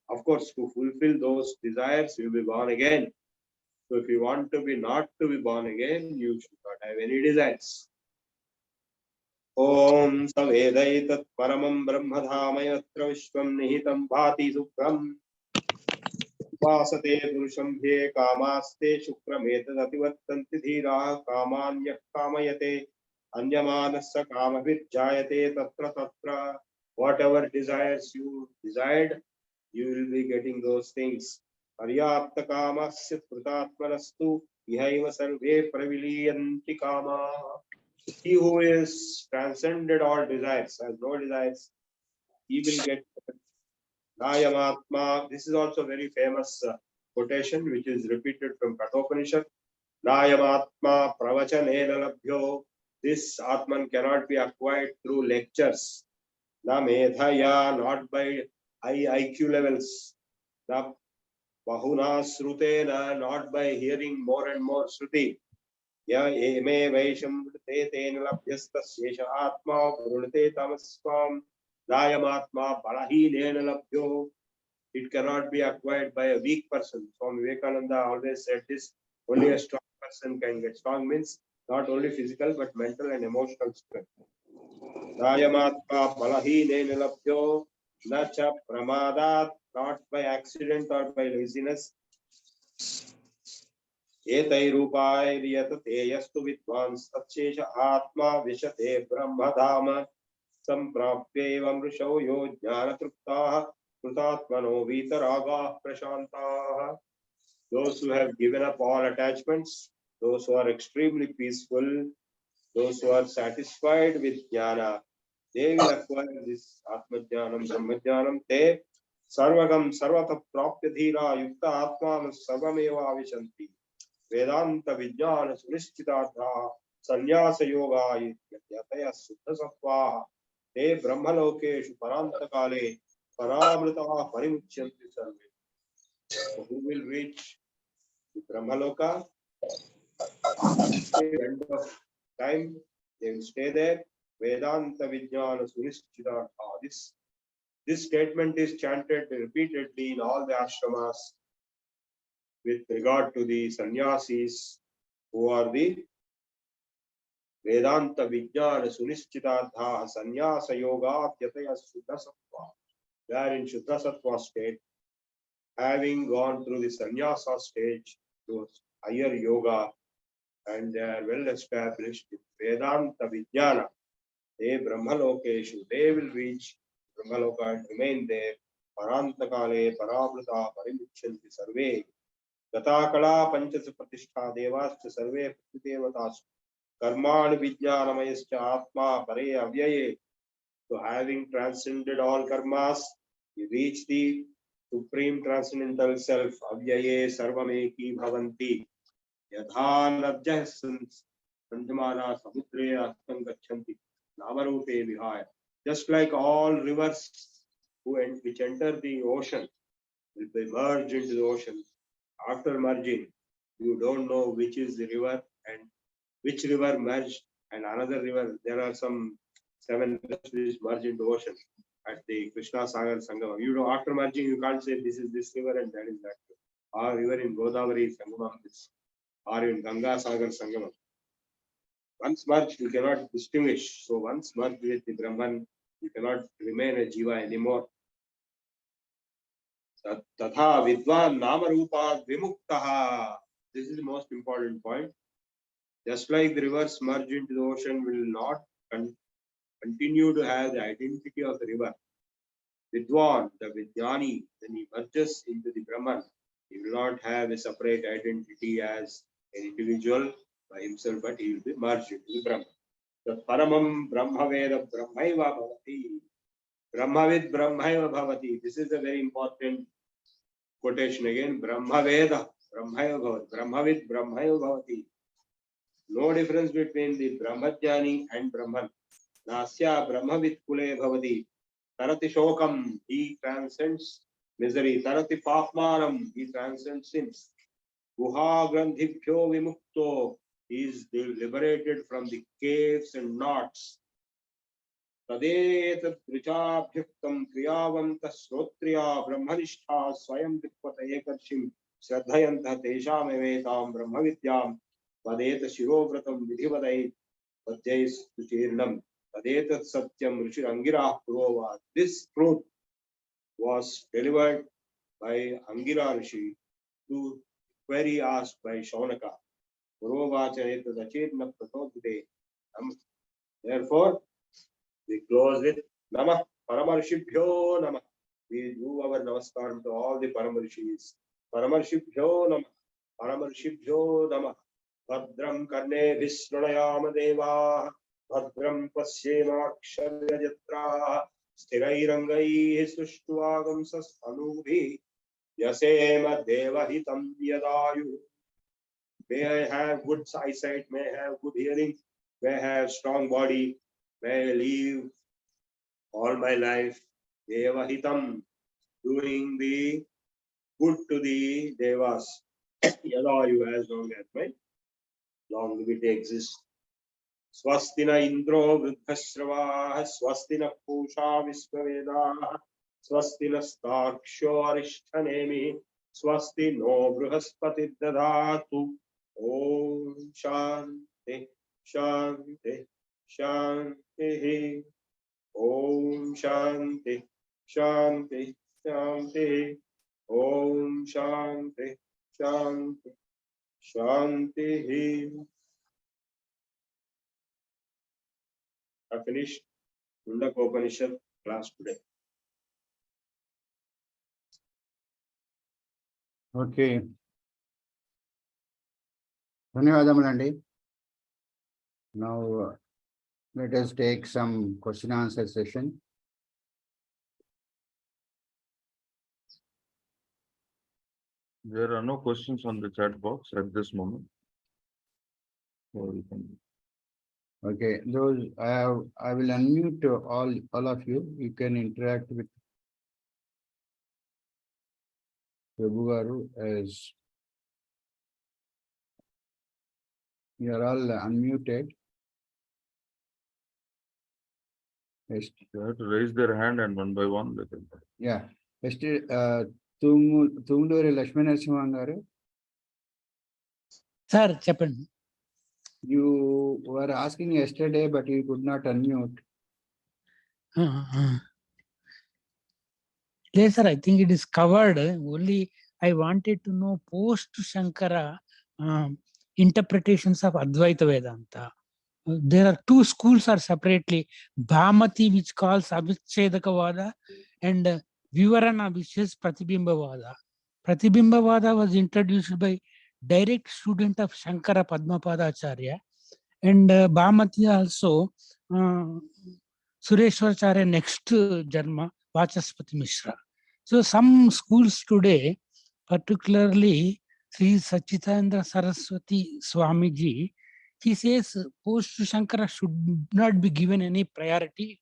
of course, to fulfill those desires, you will be born again. So, if you want to be not to be born again, you should not have any desires. Om Savedaitat Paramam Brahmadhamayatra Vishwam Nihitam Bhati Sukram Vasate Purusham Bhe Kamaste Shukrametadathivattanti Dhira Kamanya Kamayate Anyamanasa Kamabhijayate Tatra Tatra. Whatever desires you desired, you will be getting those things. Paryapta Kamasya Prutatmanastu Ihaiva Sarve Praviliyanti Kama. He who is transcended all desires, has no desires, he will get Nayamatma. This is also very famous quotation which is repeated from Kathopanishad. Nayamatma pravachanena labhyo. This Atman cannot be acquired through lectures. Na medhaya, not by high IQ levels. Na bahuna srutena, not by hearing more and more shruti. Ya eme vaisham vrute tena labhyastasya atma vrunate tamasvam. Nayamatma balahinena labhyo. It cannot be acquired by a weak person. Swami Vivekananda always said this, only a strong person can get. Strong means not only physical but mental and emotional strength. Nayamatma balahinena labhyo nacha pramadat, not by accident or by laziness. Etai rupai riyate yastu vidvans tatshesha atma vishate brahmadhama samprapyevam rusho yo jnanatruptaha krutatmano vitaraga prashantaha. Those who have given up all attachments, those who are extremely peaceful, those who are satisfied with jnana, they will acquire this atmajnanam brahmajnanam. Te sarvagam sarvata prapya dhira yukta atman sarvameva avishanti. Vedanta vijnana sunishchitatha sannyasa yoga yataya suddha sattva te brahmalokeshu parantakale paramrita parimucyanti sarve. So who will reach the brahmaloka? At the end of time, they will stay there. Vedanta vijnana sunishchitatha. This statement is chanted repeatedly in all the ashramas with regard to the sannyasis who are the Vedanta Vijnana Sunishchitatha Sannyasa Yoga Yataya Shuddha Sattva. They are in Shuddha Sattva state, having gone through the sannyasa stage to higher yoga, and they are well established with Vedanta Vijnana. They Brahmalokeshu, they will reach Brahmaloka and remain there. Parantakale Paramrita Parimuchanti Sarve. Gatakala Panchasa Pratishtha Devascha Sarve Pratitevatas Karmani Vijnanamayascha Atma Pare Avyaye. So having transcended all karmas, you reach the supreme transcendental self. Avyaye Sarvameki Bhavanti. Yadha Nabjah Sanjamana Samudre Astam Gachanti. Navarupe Vihaya. Just like all rivers which enter the ocean will be merged into the ocean. After merging, you don't know which is the river and which river merged and another river. There are some 7 rivers which merge into ocean at the Krishna Sagar Sangama. You know, after merging, you can't say this is this river and that is that river. Or river in Godavari Sangama, or in Ganga Sagar Sangama. Once merged, you cannot distinguish. So once merged with the Brahman, you cannot remain a Jiva anymore. Tatha vidvan namarupa vimuktaha. This is the most important point. Just like the rivers merge into the ocean will not continue to have the identity of the river. Vidwan, the Vijnani, when he merges into the Brahman, he will not have a separate identity as an individual by himself, but he will be merged into the Brahman. The Paramam Brahma Veda Brahmaiva Bhavati. Brahmavid Brahmaiva Bhavati. This is a very important quotation again. Brahmaveda Brahmaiva Bhavati. Brahmavid Brahmaiva Bhavati. No difference between the Brahmajnani and Brahman. Nasya Brahmavid Kule Bhavati. Tarati Shokam. He transcends misery. Tarati Papmanam. He transcends sins. Guha Grandhibhyo Vimukto. He is liberated from the caves and knots. Tadet Trichabhyuktam Kriyavanta Srotriya Brahmanishta Swayam Vikpata Ekarshim Shraddhayanta Tesham Evetam Brahmavidyam Tadet Shirovratam Vidhivadai Padjais Tuchirnam Tadet Satyam Rishirangira Purova. This truth was delivered by Angira Rishi to query asked by Shaunaka. Purovacha Etadachirna Pratodite. Therefore, we close with Namah Paramarshibhyo Namah. We do our namaskaram to all the Paramarshis. Paramarshibhyo Namah. Paramarshibhyo Namah. Bhadram Karne Vishnunayama Deva. Bhadram Pasyemakshara Jatra. Sthirairangai Sushtuvagam Sastanubhi. Yasema Devahitam Yadayu. May I have good eyesight, may I have good hearing, may I have strong body, may I live all my life, Devahitam, doing the good to the Devas, Yadayu, as long as my longevity exists. Swastina Indro Vruddhasravaha, Swastina Pusha Visvavedaha, Swastina Starksho Arishtanemi, Swasti no Bruhaspati Dadatu. Om Shanti Shanti Shanti. Om Shanti Shanti Shanti. Om Shanti Shanti Shanti. I finished Mundaka Upanishad class today. Okay. Dhanyavadamulanడి. Now let us take some question answer session. There are no questions on the chat box at this moment. So we can... Okay, those I will unmute all of you. You can interact with Prabhu Garu as you are all unmuted. Yes. They have to raise their hand and one by one they can. Yeah. Tumduri Lakshmi Narasimhan garu. Sir, చెప్పండి. You were asking yesterday, but you could not unmute. Yes, sir, I think it is covered. Only I wanted to know post Shankara interpretations of Advaita Vedanta. There are two schools are separately. Bhamati, which calls Abhichedakavada, and Vivarana, which is Pratibhimbavada. Pratibhimbavada was introduced by direct student of Shankara Padmapada Acharya, and Bhamati also Sureshwaracharya next Janma, Vachaspati Mishra. So some schools today, particularly Sri Satchitananda Saraswati Swamiji, he says post Shankara should not be given any priority.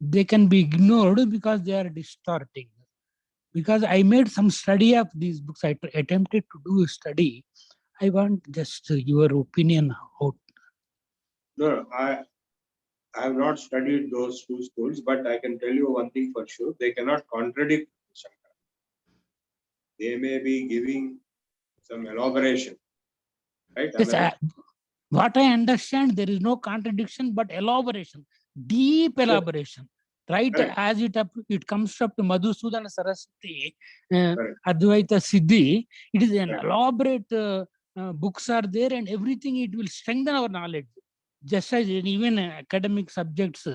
They can be ignored because they are distorting. Because I made some study of these books, I attempted to do a study. I want just your opinion out. No, I have not studied those two schools, but I can tell you one thing for sure: they cannot contradict Shankara. They may be giving some elaboration, right? Yes, what I understand, there is no contradiction but elaboration, deep elaboration. Right? Correct. As it comes up to Madhusudana Saraswati, Correct. Advaita Siddhi, it is an Correct. elaborate books are there, and everything it will strengthen our knowledge. Just as in even academic subjects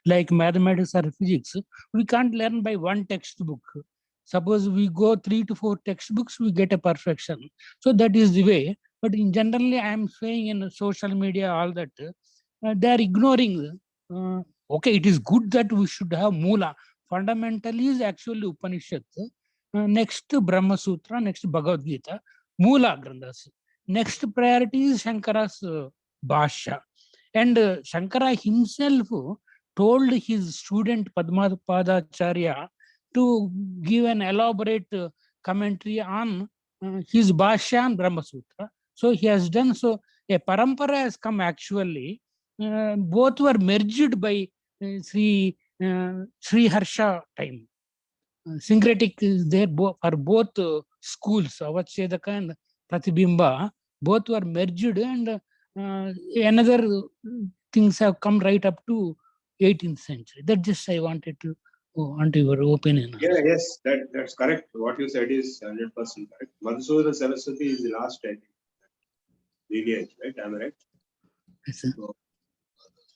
like mathematics or physics, we can't learn by one textbook. Suppose we go 3 to 4 textbooks, we get a perfection. So that is the way. But in generally, I am saying in social media, all that, they are ignoring Okay, it is good that we should have Mula. Fundamental is actually Upanishad. Next Brahma Sutra, next Bhagavad Gita, Mula Granthas. Next priority is Shankara's Bhashya. And Shankara himself told his student Padmapadacharya to give an elaborate commentary on his Bhashya and Brahma Sutra. So he has done so. A parampara has come actually. Both were merged by Sri Harsha time. Syncretic is there for both schools, Avachedaka and Pratibimba. Both were merged, and another things have come right up to 18th century. That just I wanted to want your opinion. Yeah, yes, that's correct. What you said is 100% correct. Madhusudana Saraswati is the last, I think, lineage, right? Am I right? Yes, sir.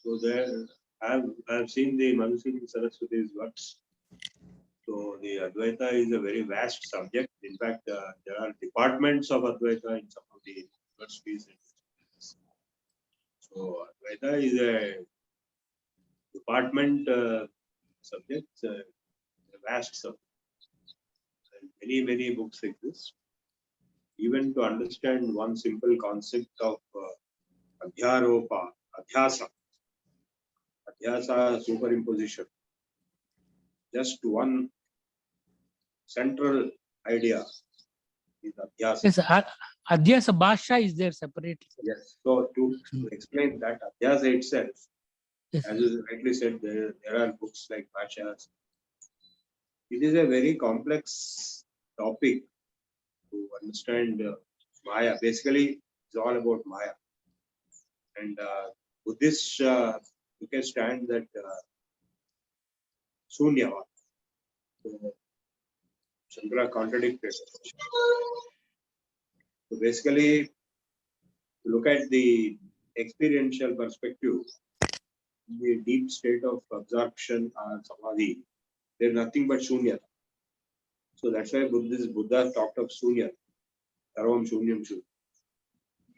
So there, I've seen the Madhusudana Saraswati's works. So the Advaita is a very vast subject. In fact, there are departments of Advaita in some of the universities. So Advaita is a department subject, a vast subject. And many books exist. Even to understand one simple concept of Adhyaropa, Adhyasa, superimposition. Just one central idea is Adhyasa. Yes, Adhyasa Bhashya is there separately. Yes. So to explain that Adhyasa itself, Yes, as you rightly said, there are books like Bhashyas. It is a very complex topic to understand Maya. Basically, it's all about Maya. And Buddhists took a stand that Sunyava. So, Shankara contradicted. So basically, look at the experiential perspective, the deep state of absorption or samadhi, there's nothing but shunya. So that's why Buddha talked of shunya, sarvam shunyam shu.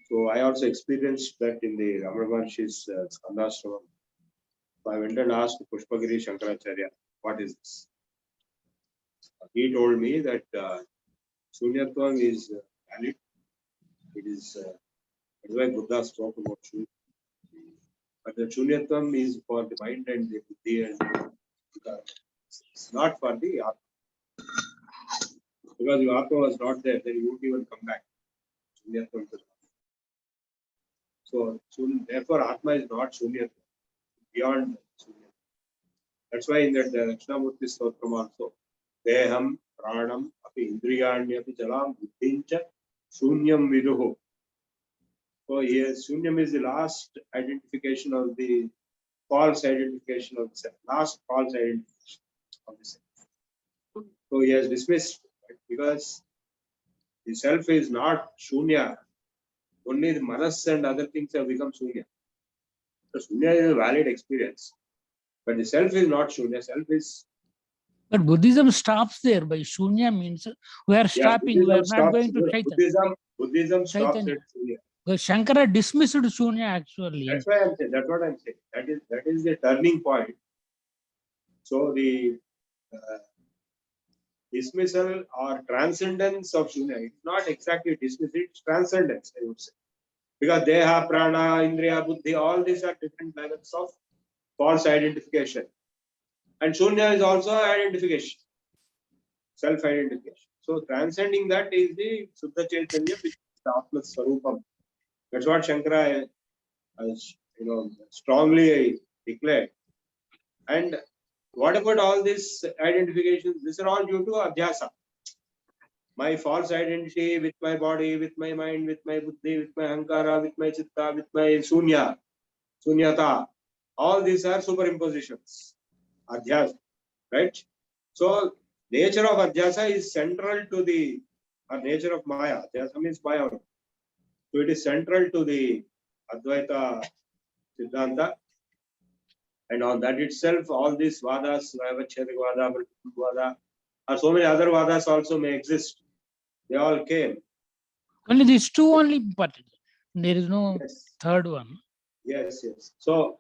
So I also experienced that in the Ramana Maharshi's Skandashramam. So I went and asked Pushpagiri Shankaracharya, what is this? He told me that shunyatvam is valid. It is that's why Buddha spoke about shunya. But the shunyatvam is for the mind and the buddhi, and it's not for the atma. Because if atma was not there, then you won't even come back. Shunyatvam is so therefore, atma is not shunyatvam, beyond shunyatvam. That's why in that Dakshinamurti Stotram also, Deham, Pranam, Api Indriyanyapi Jalam, Buddhincha, Shunyam Viduho. So here, Shunyam is the last identification of the false identification of the self, last false identification of the self. So he has dismissed, right? Because the self is not Shunya. Only the manas and other things have become Shunya. So Shunya is a valid experience. But the self is not Shunya. Self is. but Buddhism stops there. By Shunya means we are stopping. We are not going to Chaitanya. Buddhism stops Chaitanya. at Shunya. Because Shankara dismissed Shunya actually. That's why I'm saying. That's what I'm saying. That is the turning point. So the dismissal or transcendence of Shunya, it's not exactly dismissal, it's transcendence, I would say. Because Deha, Prana, Indriya, Buddhi, all these are different levels of false identification. And Shunya is also identification, self-identification. So transcending that is the Suddha Chaitanya, which is the Atma Sarupam. That's what Shankara strongly declared. And what about all these identifications? These are all due to Adhyasa. My false identity with my body, with my mind, with my buddhi, with my ahankara, with my chitta, with my sunyata. All these are superimpositions. Adhyasa, right? So nature of Adhyasa is central to the nature of Maya. Adhyasa means Maya. So it is central to the Advaita Siddhanta. And on that itself, all these Vadas, Vaivachyadik Vada, Vada, or so many other Vadas also may exist. They all came. Only these two only important. There is no Yes. third one. Yes. So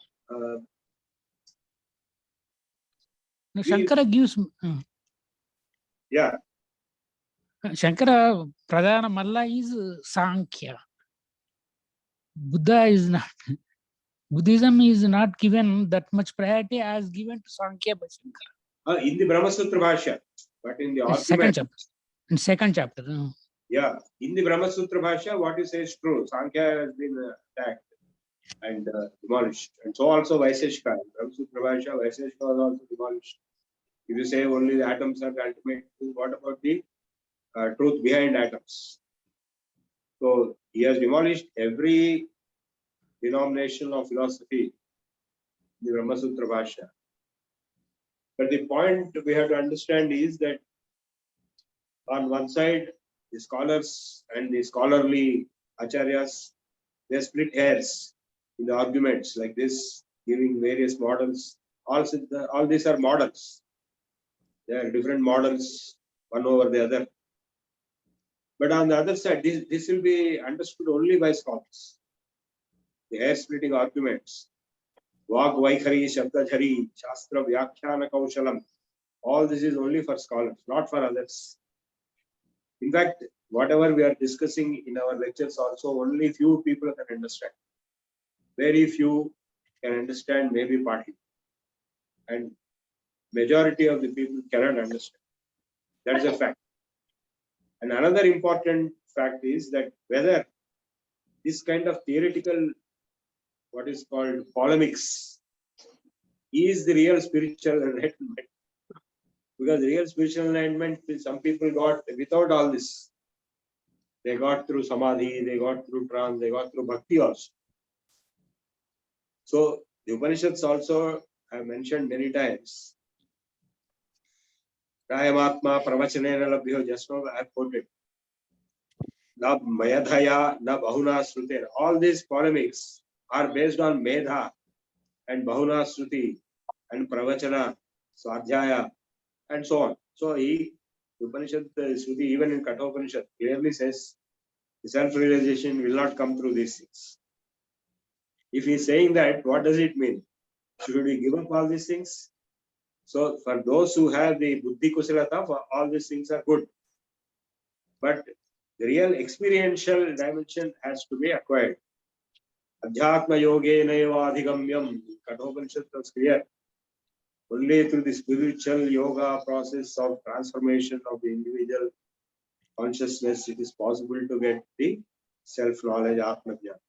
Shankara gives. Yeah, Shankara Pradhana Malla is Sankhya. Buddha is not. Buddhism is not given that much priority as given to Sankhya by Shankara. in the Brahma Sutra Bhashya, but in the Second argument, chapter. In second chapter. yeah, in the Brahma Sutra Bhashya, what you say is true. Sankhya has been attacked and demolished. And so also Vaiseshika. Brahma Sutra Bhashya, Vaiseshika was also demolished. If you say only the atoms are the ultimate truth, what about the truth behind atoms? So he has demolished every denomination of philosophy in the Brahma Sutra Bhashya. But the point we have to understand is that on one side, the scholars and the scholarly acharyas, they split hairs in the arguments like this, giving various models. All these are models. There are different models, one over the other. But on the other side, this will be understood only by scholars. The hair-splitting arguments, Vag Vaikhari, Shabdajhari, Shastra, Vyakhyana Kaushalam, all this is only for scholars, not for others. In fact, whatever we are discussing in our lectures also, only few people can understand. Very few can understand, maybe partly. And majority of the people cannot understand. That is a fact. And another important fact is that whether this kind of theoretical, what is called polemics, is the real spiritual enlightenment. Because real spiritual enlightenment, some people got without all this. They got through samadhi, they got through trance, they got through bhakti also. So the Upanishads also have mentioned many times. Rayamatma pravachanena labhyo, just now I have quoted. Na mayadhaya, na bahuna srutena. All these polemics are based on medha and bahuna sruti and pravachana, swadhyaya, and so on. So Upanishad Shruti, even in Kathopanishad, clearly says the self-realization will not come through these things. If he is saying that, what does it mean? Should we give up all these things? So for those who have the buddhi kusalata, all these things are good. But the real experiential dimension has to be acquired. Adhyatma yoge naiva adhigamyam. Kathopanishad was clear. Only through the spiritual yoga process of transformation of the individual consciousness, it is possible to get the self-knowledge, Atma Jnana.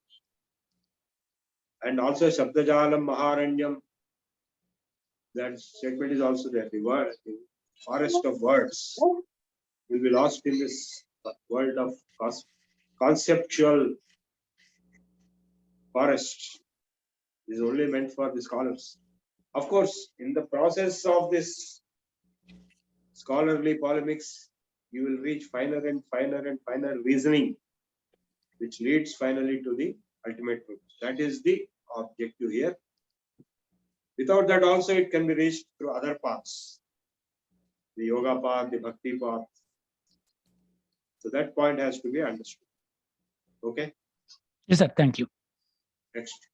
And also Shabdajalam Maharanyam, that statement is also there. The word, the forest of words will be lost in this world of conceptual forest. This is only meant for the scholars. Of course, in the process of this scholarly polemics, you will reach finer and finer and finer reasoning, which leads finally to the ultimate truth. That is the objective here. Without that also it can be reached through other paths. The yoga path, the bhakti path. So that point has to be understood. Okay, Yes, sir. Thank you. next.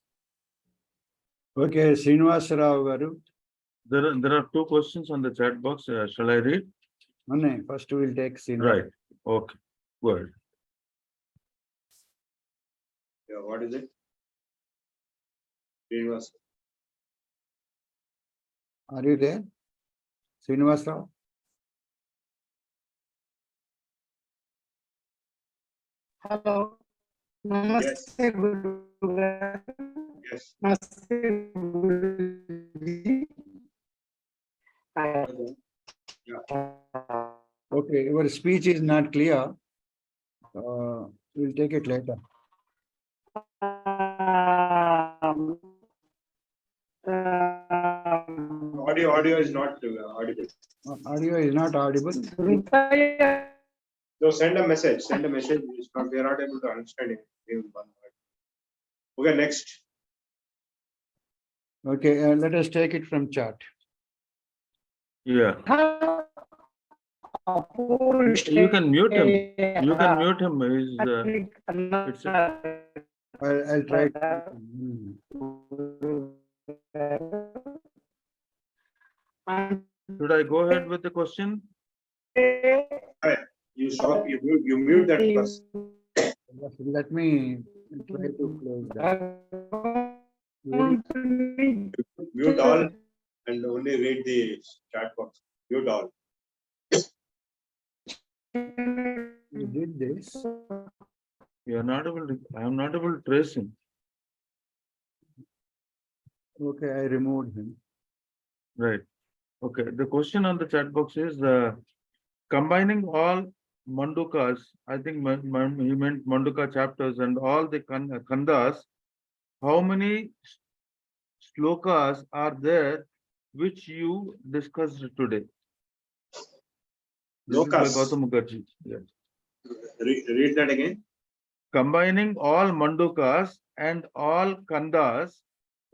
Okay, Srinivasa Rao garu. There are two questions on the chat box. Shall I read? No, first we will take Srinivasa. Right. Okay. Go ahead. Yeah, what is it? Srinivasa. Are you there? Srinivasa Rao? Hello. Yes. Namaste, Guru. Yes. Namaste, Guruji. Okay, your speech is not clear. We'll take it later. Audio is not audible. Audio is not audible. So send a message. Send a message. It's not, we are not able to understand it. Even one word. Okay, next. Okay, let us take it from chat. Yeah. You can mute him. You can mute him. I'll try. Should I go ahead with the question? You stop, you mute that first. Just let me try to close that. Mute all and only read the chat box. Mute all. You did this. You are not able to, I am not able to trace him. Okay, I removed him. Right. Okay. The question on the chat box is combining all Mandukas, I think he meant Manduka chapters and all the Kandas, how many slokas are there which you discussed today? This is by Lokas. Gautam Mukherjee. Yes. Read that again. Combining all Mandukas and all Kandas,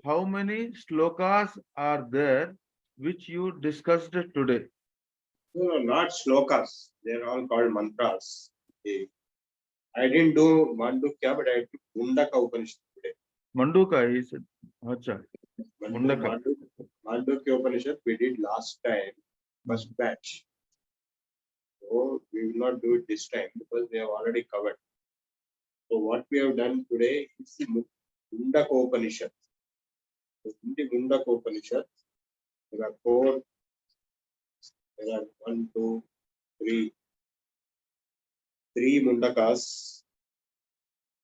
how many slokas are there which you discussed today? No, not slokas. They're all called mantras. Okay. I didn't do Mandukya, but I took Mundaka Upanishad today. Manduka, he said. Acha. Mundaka. Mandukya Upanishad we did last time, first batch. So we will not do it this time because we have already covered. So what we have done today is the Mundaka Upanishad. So in the Mundaka Upanishad, there are four, there are 1, 2, 3, 3 Mundakas,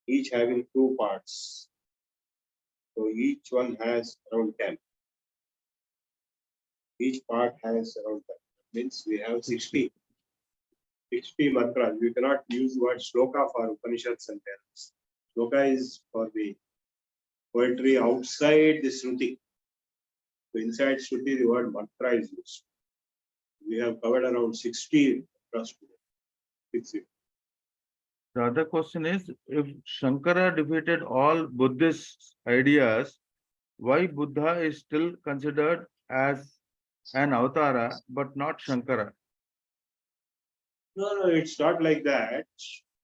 each having 2 parts. So each one has around 10. Each part has around 10. Means we have 60 mantras. We cannot use the word shloka for Upanishads and Vedas. Shloka is for the poetry outside the Shruti. So inside Shruti, the word mantra is used. We have covered around 60 mantras today. 60. The other question is, if Shankara defeated all Buddhist ideas, why Buddha is still considered as an avatara but not Shankara? No, it's not like that.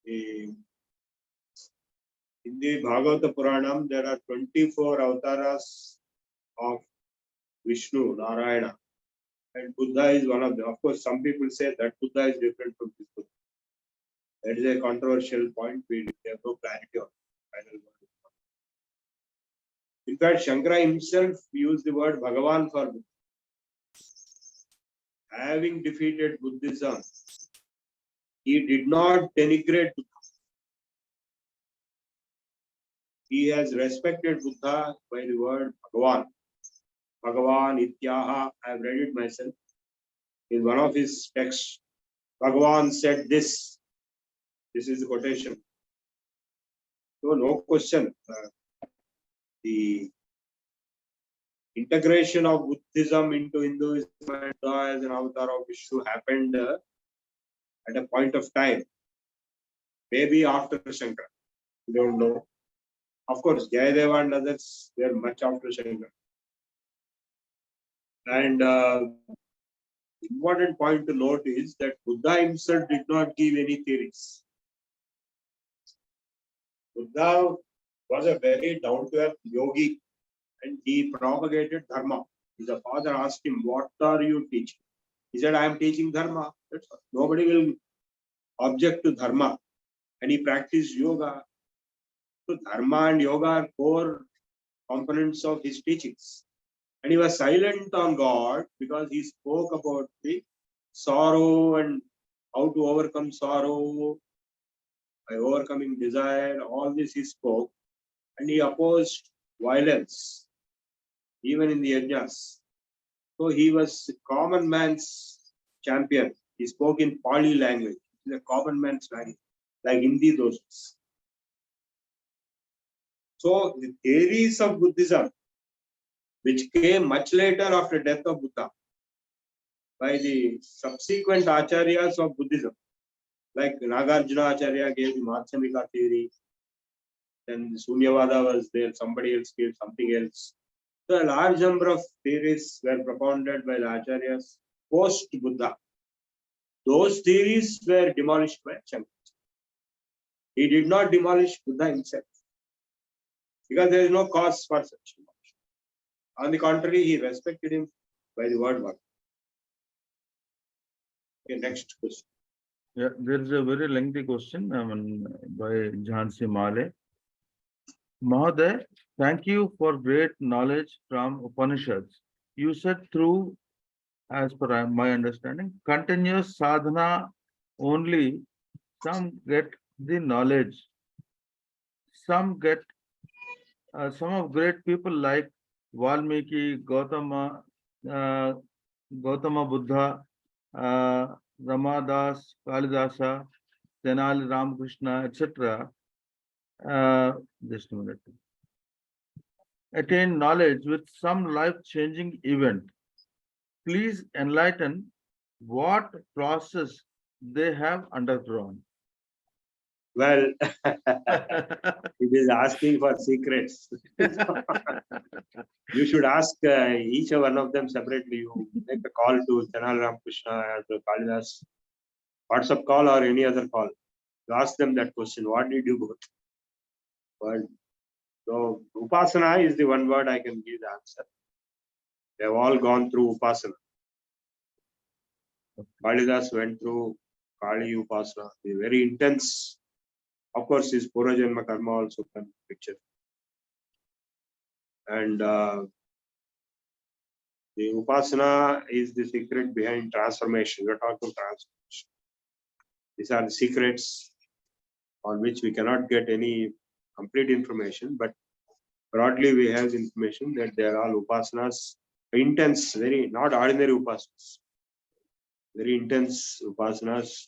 In the Bhagavata Puranam, there are 24 avatars of Vishnu, Narayana, and Buddha is one of them. Of course, some people say that Buddha is different from this Buddha. That is a controversial point. We have no clarity on it. In fact, Shankara himself used the word Bhagavan for Buddha. Having defeated Buddhism, he did not denigrate Buddha. He has respected Buddha by the word Bhagavan. Bhagavan Ityaha, I have read it myself. In one of his texts, Bhagavan said this. This is the quotation. So, no question. The integration of Buddhism into Hinduism and Buddha as an avatar of Vishnu happened at a point of time. Maybe after Shankara. We don't know. Of course, Jayadeva and others, they are much after Shankara. And important point to note is that Buddha himself did not give any theories. Buddha was a very down-to-earth yogi and he propagated dharma. His father asked him, what are you teaching? He said, I am teaching dharma. That's all. Nobody will object to dharma. And he practiced yoga. So dharma and yoga are core components of his teachings. And he was silent on God because he spoke about the sorrow and how to overcome sorrow by overcoming desire. All this he spoke. And he opposed violence, even in the yajnas. So he was common man's champion. He spoke in Pali language. It's a common man's language, like Hindi those days. So the theories of Buddhism, which came much later after death of Buddha, by the subsequent acharyas of Buddhism, like Nagarjuna Acharya gave the Madhyamika theory, then Sunyavada was there, somebody else gave something else. So a large number of theories were propounded by the acharyas post-Buddha. Those theories were demolished by Shankara. He did not demolish Buddha himself because there is no cause for such demolition. On the contrary, he respected him by the word Bhagavan. Okay, next question. Yeah, there is a very lengthy question by Jhansi Male. Mahoday, thank you for great knowledge from Upanishads. You said through, as per my understanding, continuous sadhana only some get the knowledge. Some get, some of great people like Valmiki, Gautama Buddha, Ramadas, Kalidasa, Tenali Ramakrishna, etc. Just a minute. Attain knowledge with some life-changing event. Please enlighten what process they have undergone. Well, it is asking for secrets. You should ask each one of them separately. You make a call to Tenali Ramakrishna or to Kalidas, WhatsApp call or any other call. You ask them that question. What did you go through? But so Upasana is the one word I can give the answer. They have all gone through Upasana. Kalidas went through Kali Upasana, the very intense. Of course, his Purajanma Karma also comes in the picture. And the Upasana is the secret behind transformation. We are talking transformation. These are the secrets on which we cannot get any complete information, but broadly we have information that there are Upasanas, intense, very not ordinary Upasanas, very intense Upasanas,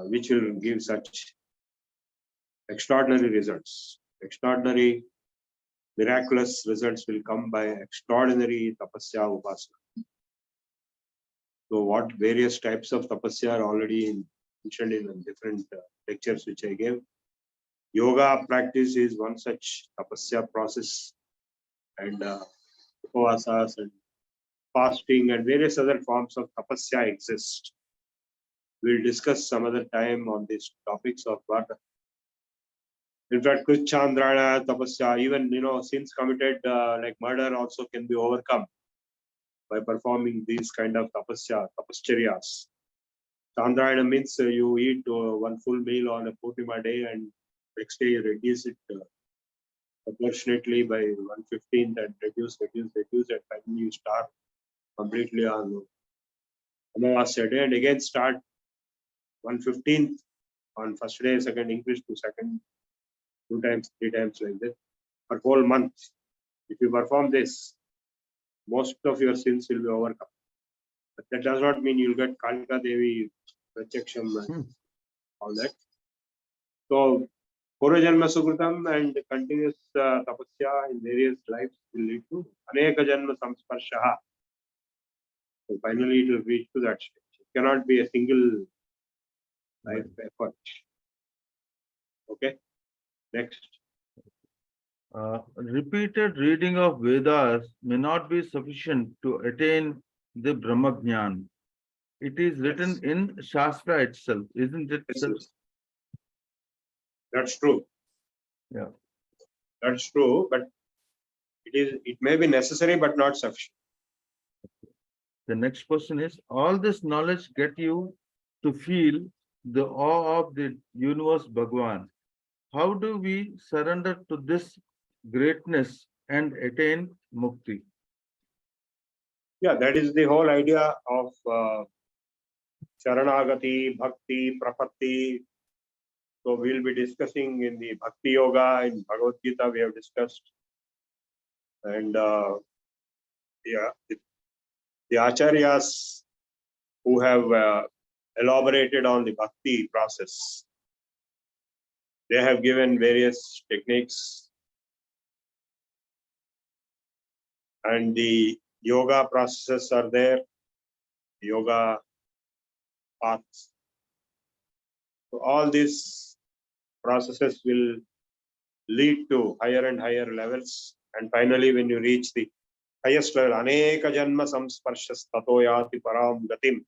which will give such extraordinary results. Extraordinary, miraculous results will come by extraordinary tapasya upasana. So what various types of tapasya are already mentioned in different lectures which I gave. Yoga practice is one such tapasya process, and upavasas and fasting and various other forms of tapasya exist. We'll discuss some other time on these topics of what. In fact, Kuchandrana, tapasya, even sins committed like murder also can be overcome by performing these kind of tapascharias. Chandrayana means you eat one full meal on a Purnima day and next day you reduce it proportionately by 1/15 and reduce, and finally you start completely on Amavasya day and again start 1/15 on first day, second increase to second, 2 times, 3 times like that for whole month. If you perform this, most of your sins will be overcome. But that does not mean you'll get Kalika Devi, Pratchaksham, and all that. So, Purajanma Sukritam and continuous tapasya in various lives will lead to Aneka Janma Samsparshaha. So finally it will reach to that stage. It cannot be a single life effort. Okay. Next. Repeated reading of Vedas may not be sufficient to attain the Brahma Jnana. It is written in Shastra itself, isn't it? Yes. That's true. Yeah. That's true, but it may be necessary but not sufficient. The next question is, all this knowledge get you to feel the awe of the universe Bhagwan. How do we surrender to this greatness and attain mukti? Yeah, that is the whole idea of Sharanagati, Bhakti, Prapatti. So we'll be discussing in the Bhakti Yoga, in Bhagavad Gita we have discussed. And the Acharyas who have elaborated on the Bhakti process, they have given various techniques. And the yoga processes are there, yoga paths. So all these processes will lead to higher and higher levels. And finally, when you reach the highest level, Aneka Janma Samsparshas Tato Yati Param Gatim.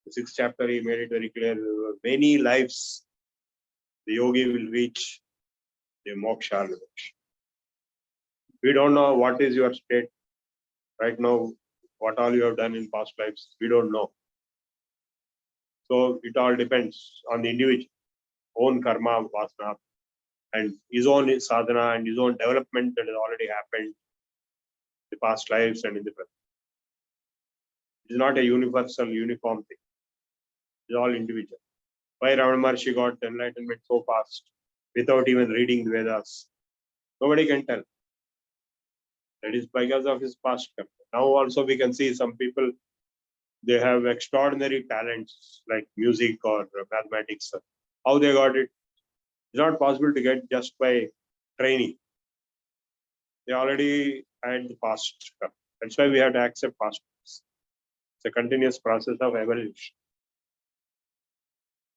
The 6th chapter, he made it very clear. Many lives, the yogi will reach the moksha level. We don't know what is your state right now, what all you have done in past lives. We don't know. So it all depends on the individual, own karma, vasana, and his own sadhana and his own development that has already happened in the past lives and in the present. It is not a universal, uniform thing. It is all individual. Why Ramana Maharshi got enlightenment so fast without even reading the Vedas? Nobody can tell. That is because of his past karma. Now also we can see some people, they have extraordinary talents like music or mathematics. How they got it? It's not possible to get just by training. They already had the past karma. That's why we have to accept past. It's a continuous process of evolution.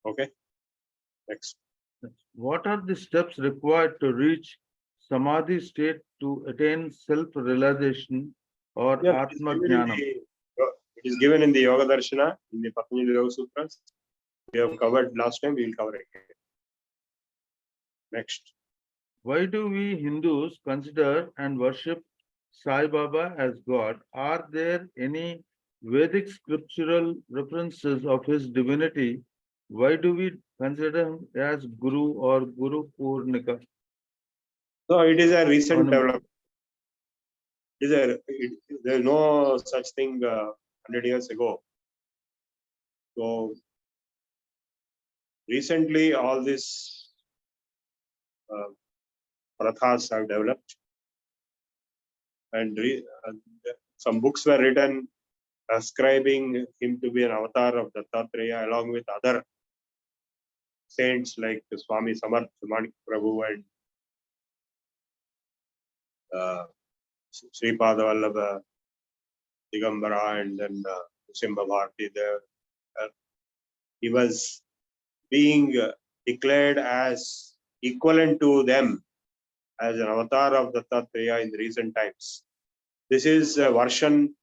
Okay. Next. What are the steps required to reach Samadhi state to attain self-realization or Yeah, Atma Jnanam? it is given in the Yoga Darshana, in the Patanjali Yoga Sutras. We have covered last time, we will cover it again. Next. Why do we Hindus consider and worship Sai Baba as God? Are there any Vedic scriptural references of his divinity? Why do we consider him as Guru or Guru Purnika? So it is a recent Ornament. development. There is no such thing 100 years ago. So recently, all these prathas have developed, and some books were written ascribing him to be an avatar of Dattatreya, along with other saints like Swami Samarth, Manik Prabhu, and Sripada Vallabha, Digambara, and then Simha Bharati. He was being declared as equivalent to them as an avatar of Dattatreya in the recent times. This is a version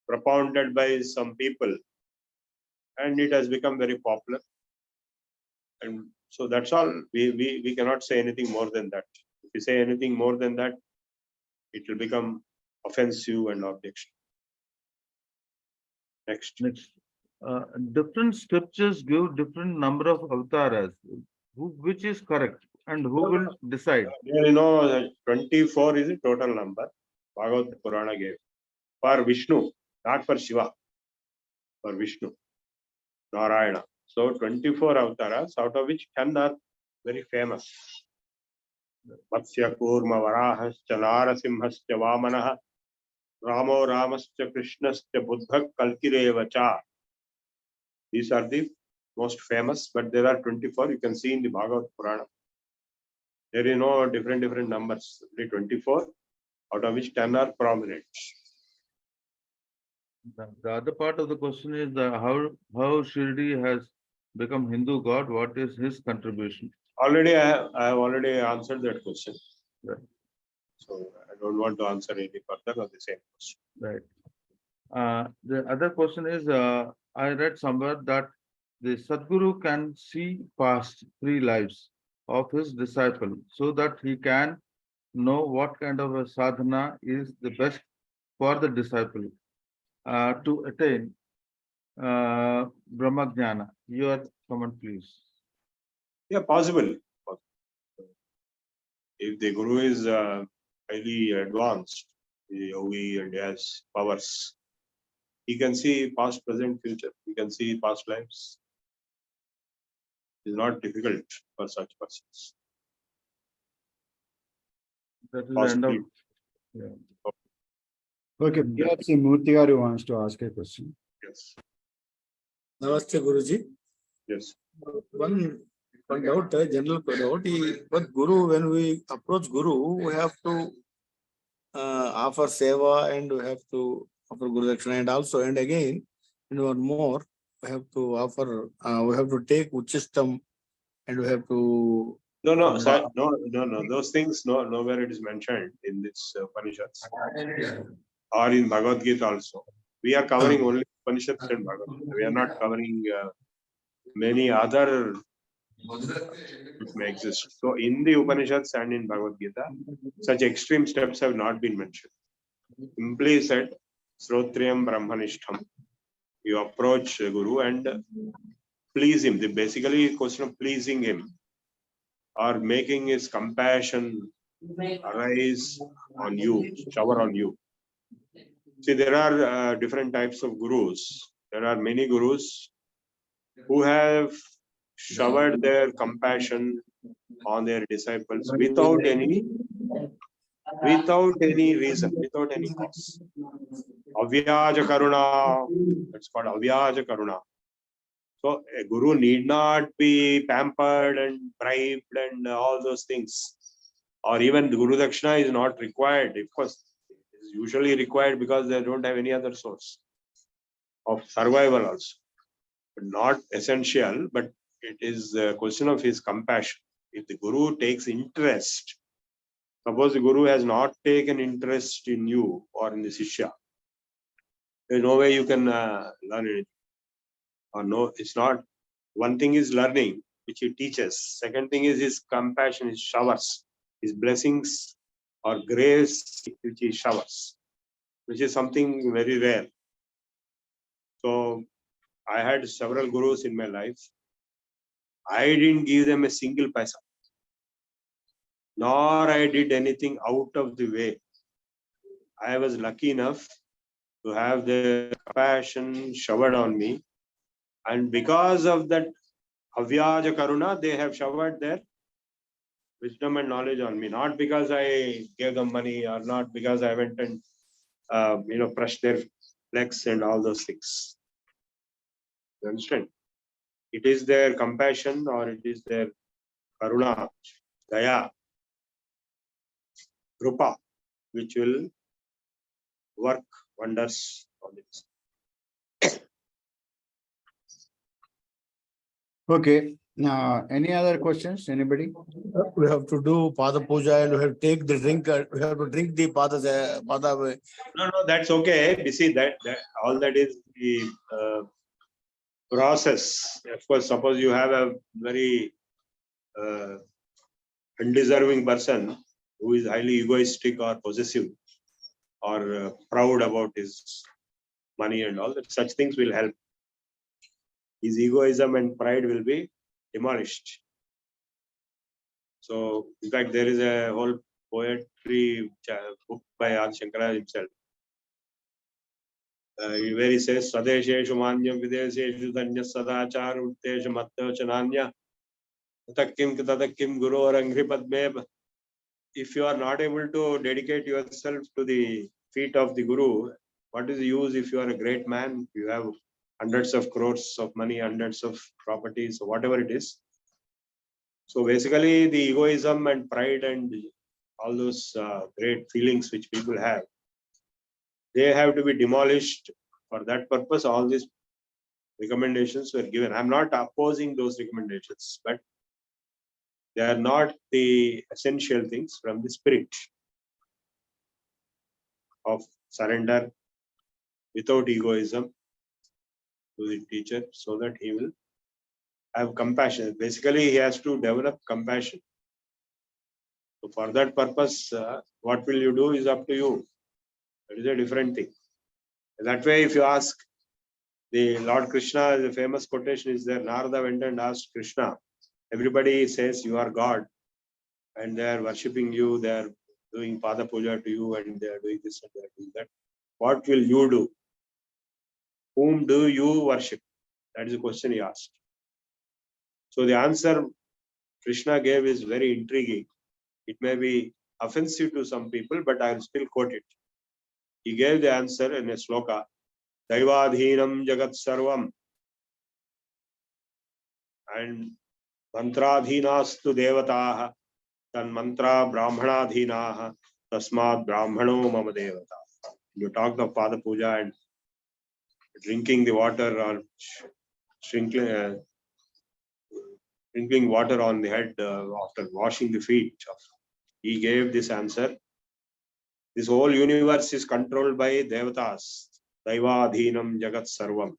propounded by some people, and it has become very popular. And so that's all. We cannot say anything more than that. If we say anything more than that, it will become offensive and objection. Next. Different scriptures give different number of avatars. Which is correct and who will decide? You know, 24 is the total number Bhagavad Purana gave for Vishnu, not for Shiva, for Vishnu, Narayana. So 24 avatars, out of which 10 are very famous. Matsya Kurma Varahascha Narasimhascha Vamanaha Ramo Ramascha Krishnascha Buddha Kalkirevacha. These are the most famous, but there are 24 you can see in the Bhagavad Purana. There is no different numbers, only 24, out of which 10 are prominent. The other part of the question is how Shirdi has become Hindu god. What is his contribution? Already, I have already answered that question. Right. So I don't want to answer any further on the same question. Right. The other question is, I read somewhere that the Sadguru can see past 3 lives of his disciple so that he can know what kind of a sadhana is the best for the disciple to attain Brahma Jnana. Your comment, please. Yeah, possible. If the Guru is highly advanced, the yogi, and he has powers, he can see past, present, future. He can see past lives. It is not difficult for such persons. That is the end of. Possibly. Yeah. Okay, PRC Murthy Garu wants to ask a question. Yes. Namaste, Guruji. Yes. One doubt, general doubt. But Guru, when we approach Guru, we have to offer seva and we have to offer Guru Dakshina, and also, and again, and one more, we have to offer, we have to take Uchistam, and we have to. No, sir, no. Those things, nowhere it is mentioned in this Upanishads or in Bhagavad Gita also. We are covering only Upanishads and Bhagavad Gita. We are not covering many other which may exist. So in the Upanishads and in Bhagavad Gita, such extreme steps have not been mentioned. Simply said, Srotriyam Brahmanishtham. You approach the Guru and please him. Basically, question of pleasing him or making his compassion arise on you, shower on you. See, there are different types of gurus. There are many gurus who have showered their compassion on their disciples without any reason, without any cause. Avyaja Karuna, that's called Avyaja Karuna. So a guru need not be pampered and bribed and all those things. Or even the Guru Dakshina is not required. Of course, it is usually required because they don't have any other source of survival also. But not essential, but it is a question of his compassion. If the Guru takes interest, suppose the Guru has not taken interest in you or in the Shishya, there is no way you can learn anything. Or no, it's not. One thing is learning, which he teaches. Second thing is his compassion, his showers, his blessings or grace, which he showers, which is something very rare. So I had several gurus in my life. I didn't give them a single paisa, nor I did anything out of the way. I was lucky enough to have the compassion showered on me. And because of that Avyaja Karuna, they have showered their wisdom and knowledge on me. Not because I gave them money or not because I went and brushed their legs and all those things. You understand? It is their compassion or it is their karuna, daya, krupa, which will work wonders on this. Okay, any other questions, anybody? We have to do Pada Puja and we have to take the drink, we have to drink the Pada. No, that's okay. You see that all that is the process. Of course, suppose you have a very undeserving person who is highly egoistic or possessive or proud about his money and all that, such things will help. His egoism and pride will be demolished. So, in fact, there is a whole poetry book by Adi Shankara himself, where he says, Swadesheshu manyam videsheshu dhanya sadachar uttesha mattva chananya tatakim tatakim guru or angri padmeb. If you are not able to dedicate yourself to the feet of the Guru, what is the use if you are a great man? You have hundreds of crores of money, hundreds of properties, or whatever it is. So basically, the egoism and pride and all those great feelings which people have, they have to be demolished. For that purpose, all these recommendations were given. I'm not opposing those recommendations, but they are not the essential things from the spirit of surrender without egoism to the teacher so that he will have compassion. Basically, he has to develop compassion. So for that purpose, what will you do is up to you. That is a different thing. That way, if you ask the Lord Krishna, the famous quotation is there, Narada went and asked Krishna, everybody says you are God and they are worshipping you, they are doing Pada Puja to you and they are doing this and they are doing that. What will you do? Whom do you worship? That is the question he asked. So the answer Krishna gave is very intriguing. It may be offensive to some people, but I will still quote it. He gave the answer in a sloka, Daivadhinam Jagat Sarvam and Mantradhinastu Devataha Tan Mantra Brahmanadhinaha Tasmad Brahmano Mama Devata. You talked of Pada Puja and drinking the water or sprinkling water on the head after washing the feet. He gave this answer. This whole universe is controlled by Devatas. Daivadhinam Jagat Sarvam.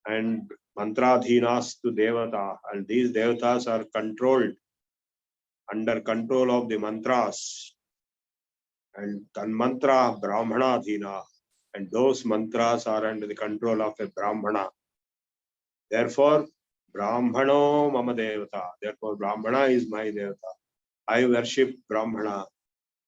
And Mantradhinastu Devata. And these Devatas are controlled, under control of the mantras. And Tan Mantra Brahmanadhina. and those mantras are under the control of a Brahmana. Therefore, Brahmano mama devata. Therefore, Brahmana is my devata. I worship Brahmana.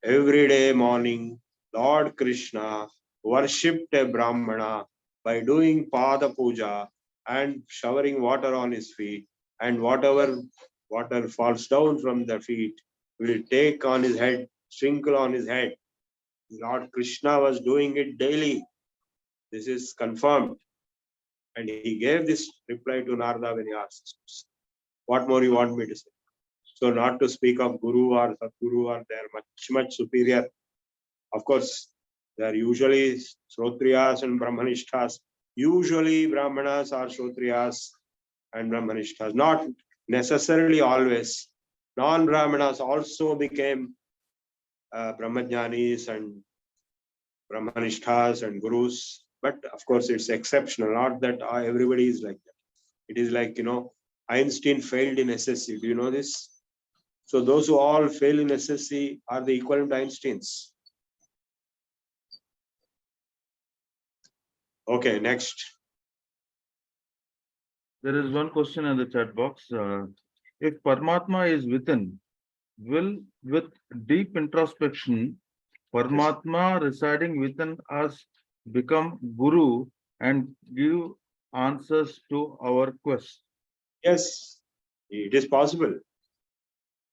Every day morning, Lord Krishna worshipped a Brahmana by doing Pada Puja and showering water on his feet, and whatever water falls down from the feet will take on his head, sprinkle on his head. Lord Krishna was doing it daily. This is confirmed. And he gave this reply to Narada when he asked, what more you want me to say? So not to speak of Guru or Sadguru, or they are much superior. Of course, they are usually Shrotriyas and Brahmanishtas. Usually Brahmanas are Shrotriyas and Brahmanishtas. Not necessarily always. Non-Brahmanas also became Brahmajnanis and Brahmanishtas and Gurus. But of course, it's exceptional. Not that everybody is like that. It is like, Einstein failed in SSC. Do you know this? So those who all fail in SSC are the equivalent Einsteins. Okay, next. There is one question in the chat box. If Paramatma is within, will with deep introspection, Paramatma residing within us become Guru and give answers to our quest? Yes, it is possible,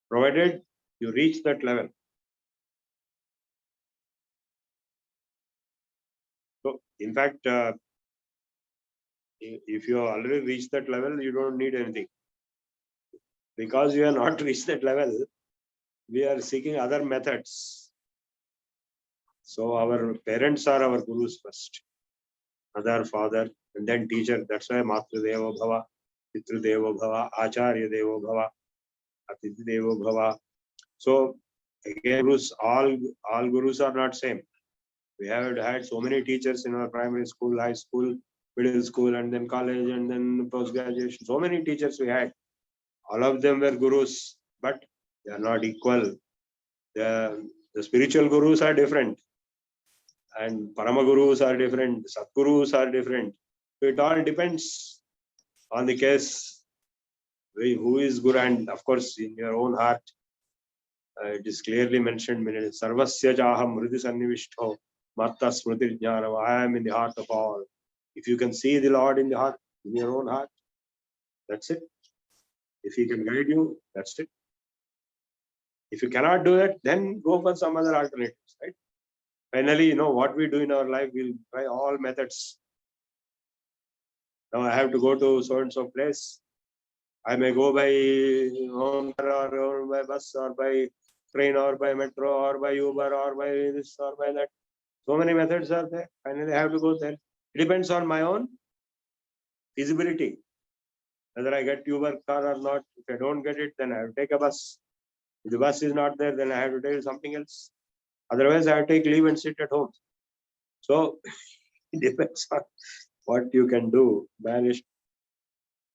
provided you reach that level. So, in fact, if you have already reached that level, you don't need anything. Because you have not reached that level, we are seeking other methods. So our parents are our gurus first. Mother, father, and then teacher. That's why Matru Devo Bhava, Pitru Devo Bhava, Acharya Devo Bhava, Atithi Devo Bhava. So again, gurus, all gurus are not same. We have had so many teachers in our primary school, high school, middle school, and then college, and then post-graduation. So many teachers we had. All of them were gurus, but they are not equal. The spiritual gurus are different, and Parama gurus are different, Satgurus are different. So it all depends on the case, who is Guru, and of course, in your own heart, it is clearly mentioned, Sarvasya Jaham Hridi Sannivishto Matta Smriti Jnanam. I am in the heart of all. If you can see the Lord in the heart, in your own heart, that's it. If he can guide you, that's it. If you cannot do it, then go for some other alternatives, right? Finally, what we do in our life, we'll try all methods. Now I have to go to so-and-so place. I may go by own car or by bus or by train or by metro or by Uber or by this or by that. So many methods are there. Finally, I have to go there. It depends on my own feasibility, whether I get Uber car or not. If I don't get it, then I have to take a bus. If the bus is not there, then I have to take something else. Otherwise, I have to take leave and sit at home. So it depends on what you can do. Banish.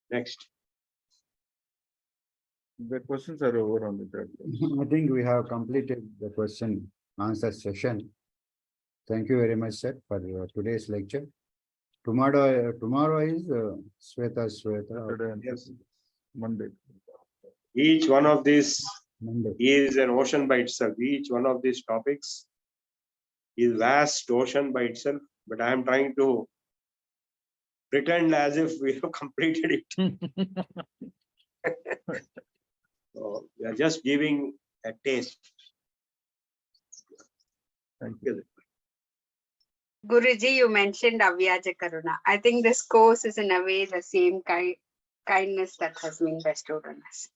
Next. The questions are over on the chat box. I think we have completed the question answer session. Thank you very much, sir, for today's lecture. Tomorrow is Sweta. Saturday and Yes. Monday. Each one of these Monday. is an ocean by itself. Each one of these topics is vast ocean by itself. But I am trying to pretend as if we have completed it. So we are just giving a taste. Thank you. Guruji, you mentioned Avyaja Karuna. I think this course is in a way the same kindness that has been bestowed on us.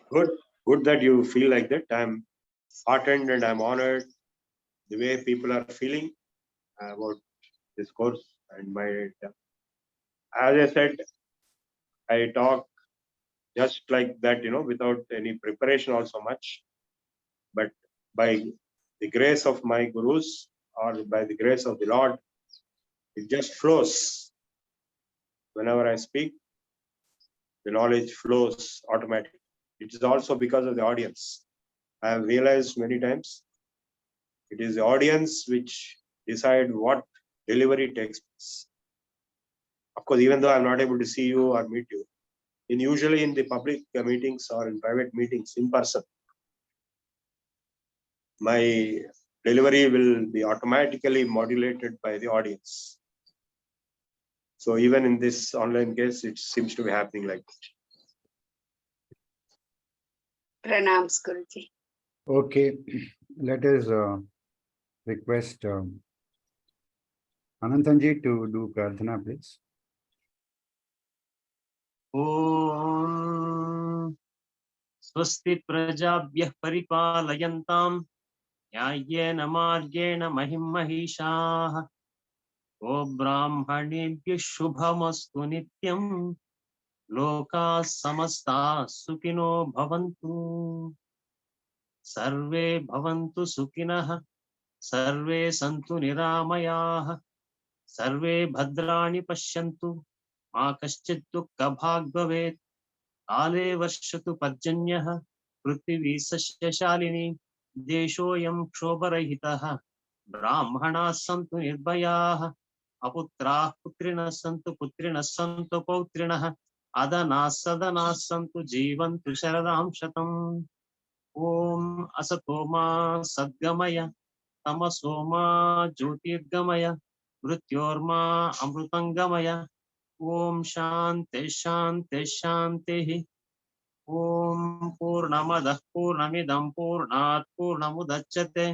Good that you feel like that. I'm heartened and I'm honored the way people are feeling about this course and my. As I said, I talk just like that, without any preparation also much. But by the grace of my gurus or by the grace of the Lord, it just flows. Whenever I speak, the knowledge flows automatically. It is also because of the audience. I have realized many times it is the audience which decide what delivery takes place. Of course, even though I'm not able to see you or meet you, usually in the public meetings or in private meetings in person, my delivery will be automatically modulated by the audience. So even in this online case, it seems to be happening like that. Pranams, Guruji. Okay, let us request Anantanji to do Prarthana, please. ॐ स्वस्ति प्रजाभ्यः परिपालयन्तां न्याय्येन मार्गेण महिषाः गोब्राह्मणेभ्यः शुभमस्तु नित्यं लोकाः समस्ताः सुखिनो भवन्तु सर्वे भवन्तु सुखिनः सर्वे सन्तु निरामयाः सर्वे भद्राणि पश्यन्तु मा कश्चित् दुःखभाग् भवेत् काले वर्षतु पर्जन्यः पृथिवी सस्यशालिनी देशोऽयं क्षोभरहितः ब्राह्मणाः सन्तु निर्भयाः अपुत्राः पुत्रिणः सन्तु पौत्रिणः अदनाः सदनाः सन्तु जीवन्तु शरदां शतम् ॐ असतो मा सद्गमय तमसो मा ज्योतिर्गमय मृत्योर्मा अमृतंगमय ॐ शान्ति शान्ति शान्तिः ॐ पूर्णमदः पूर्णमिदं पूर्णात् पूर्णमुदच्यते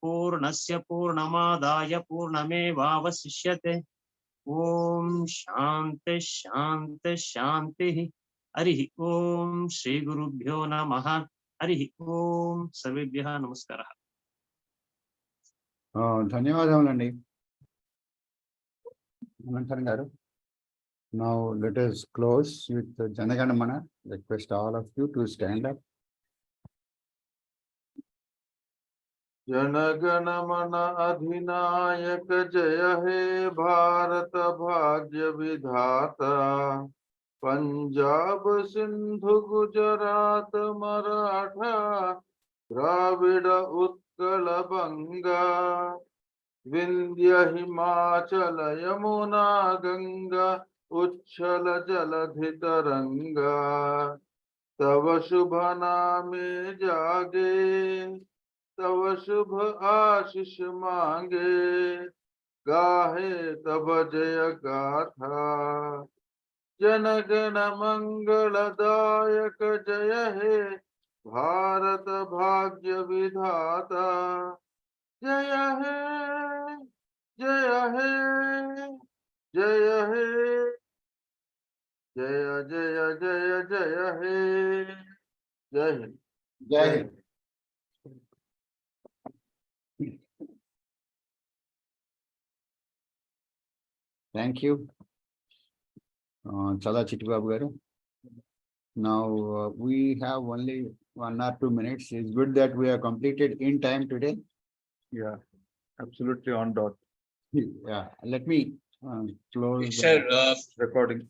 पूर्णस्य पूर्णमादाय पूर्णमेवावशिष्यते ॐ शान्ति शान्ति शान्तिः हरिः ॐ श्रीगुरुभ्यो नमः हरिः ॐ सर्वेभ्यः नमस्कारः ధన్యవాదములండి అనంతరం గారు. Now let us close with the Janaganamana. Request all of you to stand up. Jana Gana Mana अधिनायक जय हे भारत भाग्य विधाता पंजाब सिंधु गुजरात मराठा द्राविड उत्कल बंगा विंध्य हिमाचल यमुना गंगा उच्छल जलधि तरंगा तव शुभ नामे जागे तव शुभ आशीष मांगे गाहे तब जय गाथा जनगण मंगलदायक जय हे भारत भाग्य विधाता जय हे जय हे जय हे जय जय जय जय हे जय Hind Jai Hind. Thank you. Chala Chittibabu garu. Now we have only 1 or 2 minutes. It's good that we have completed in time today. Yeah, absolutely on dot. Yeah, let me close Sir, Recording.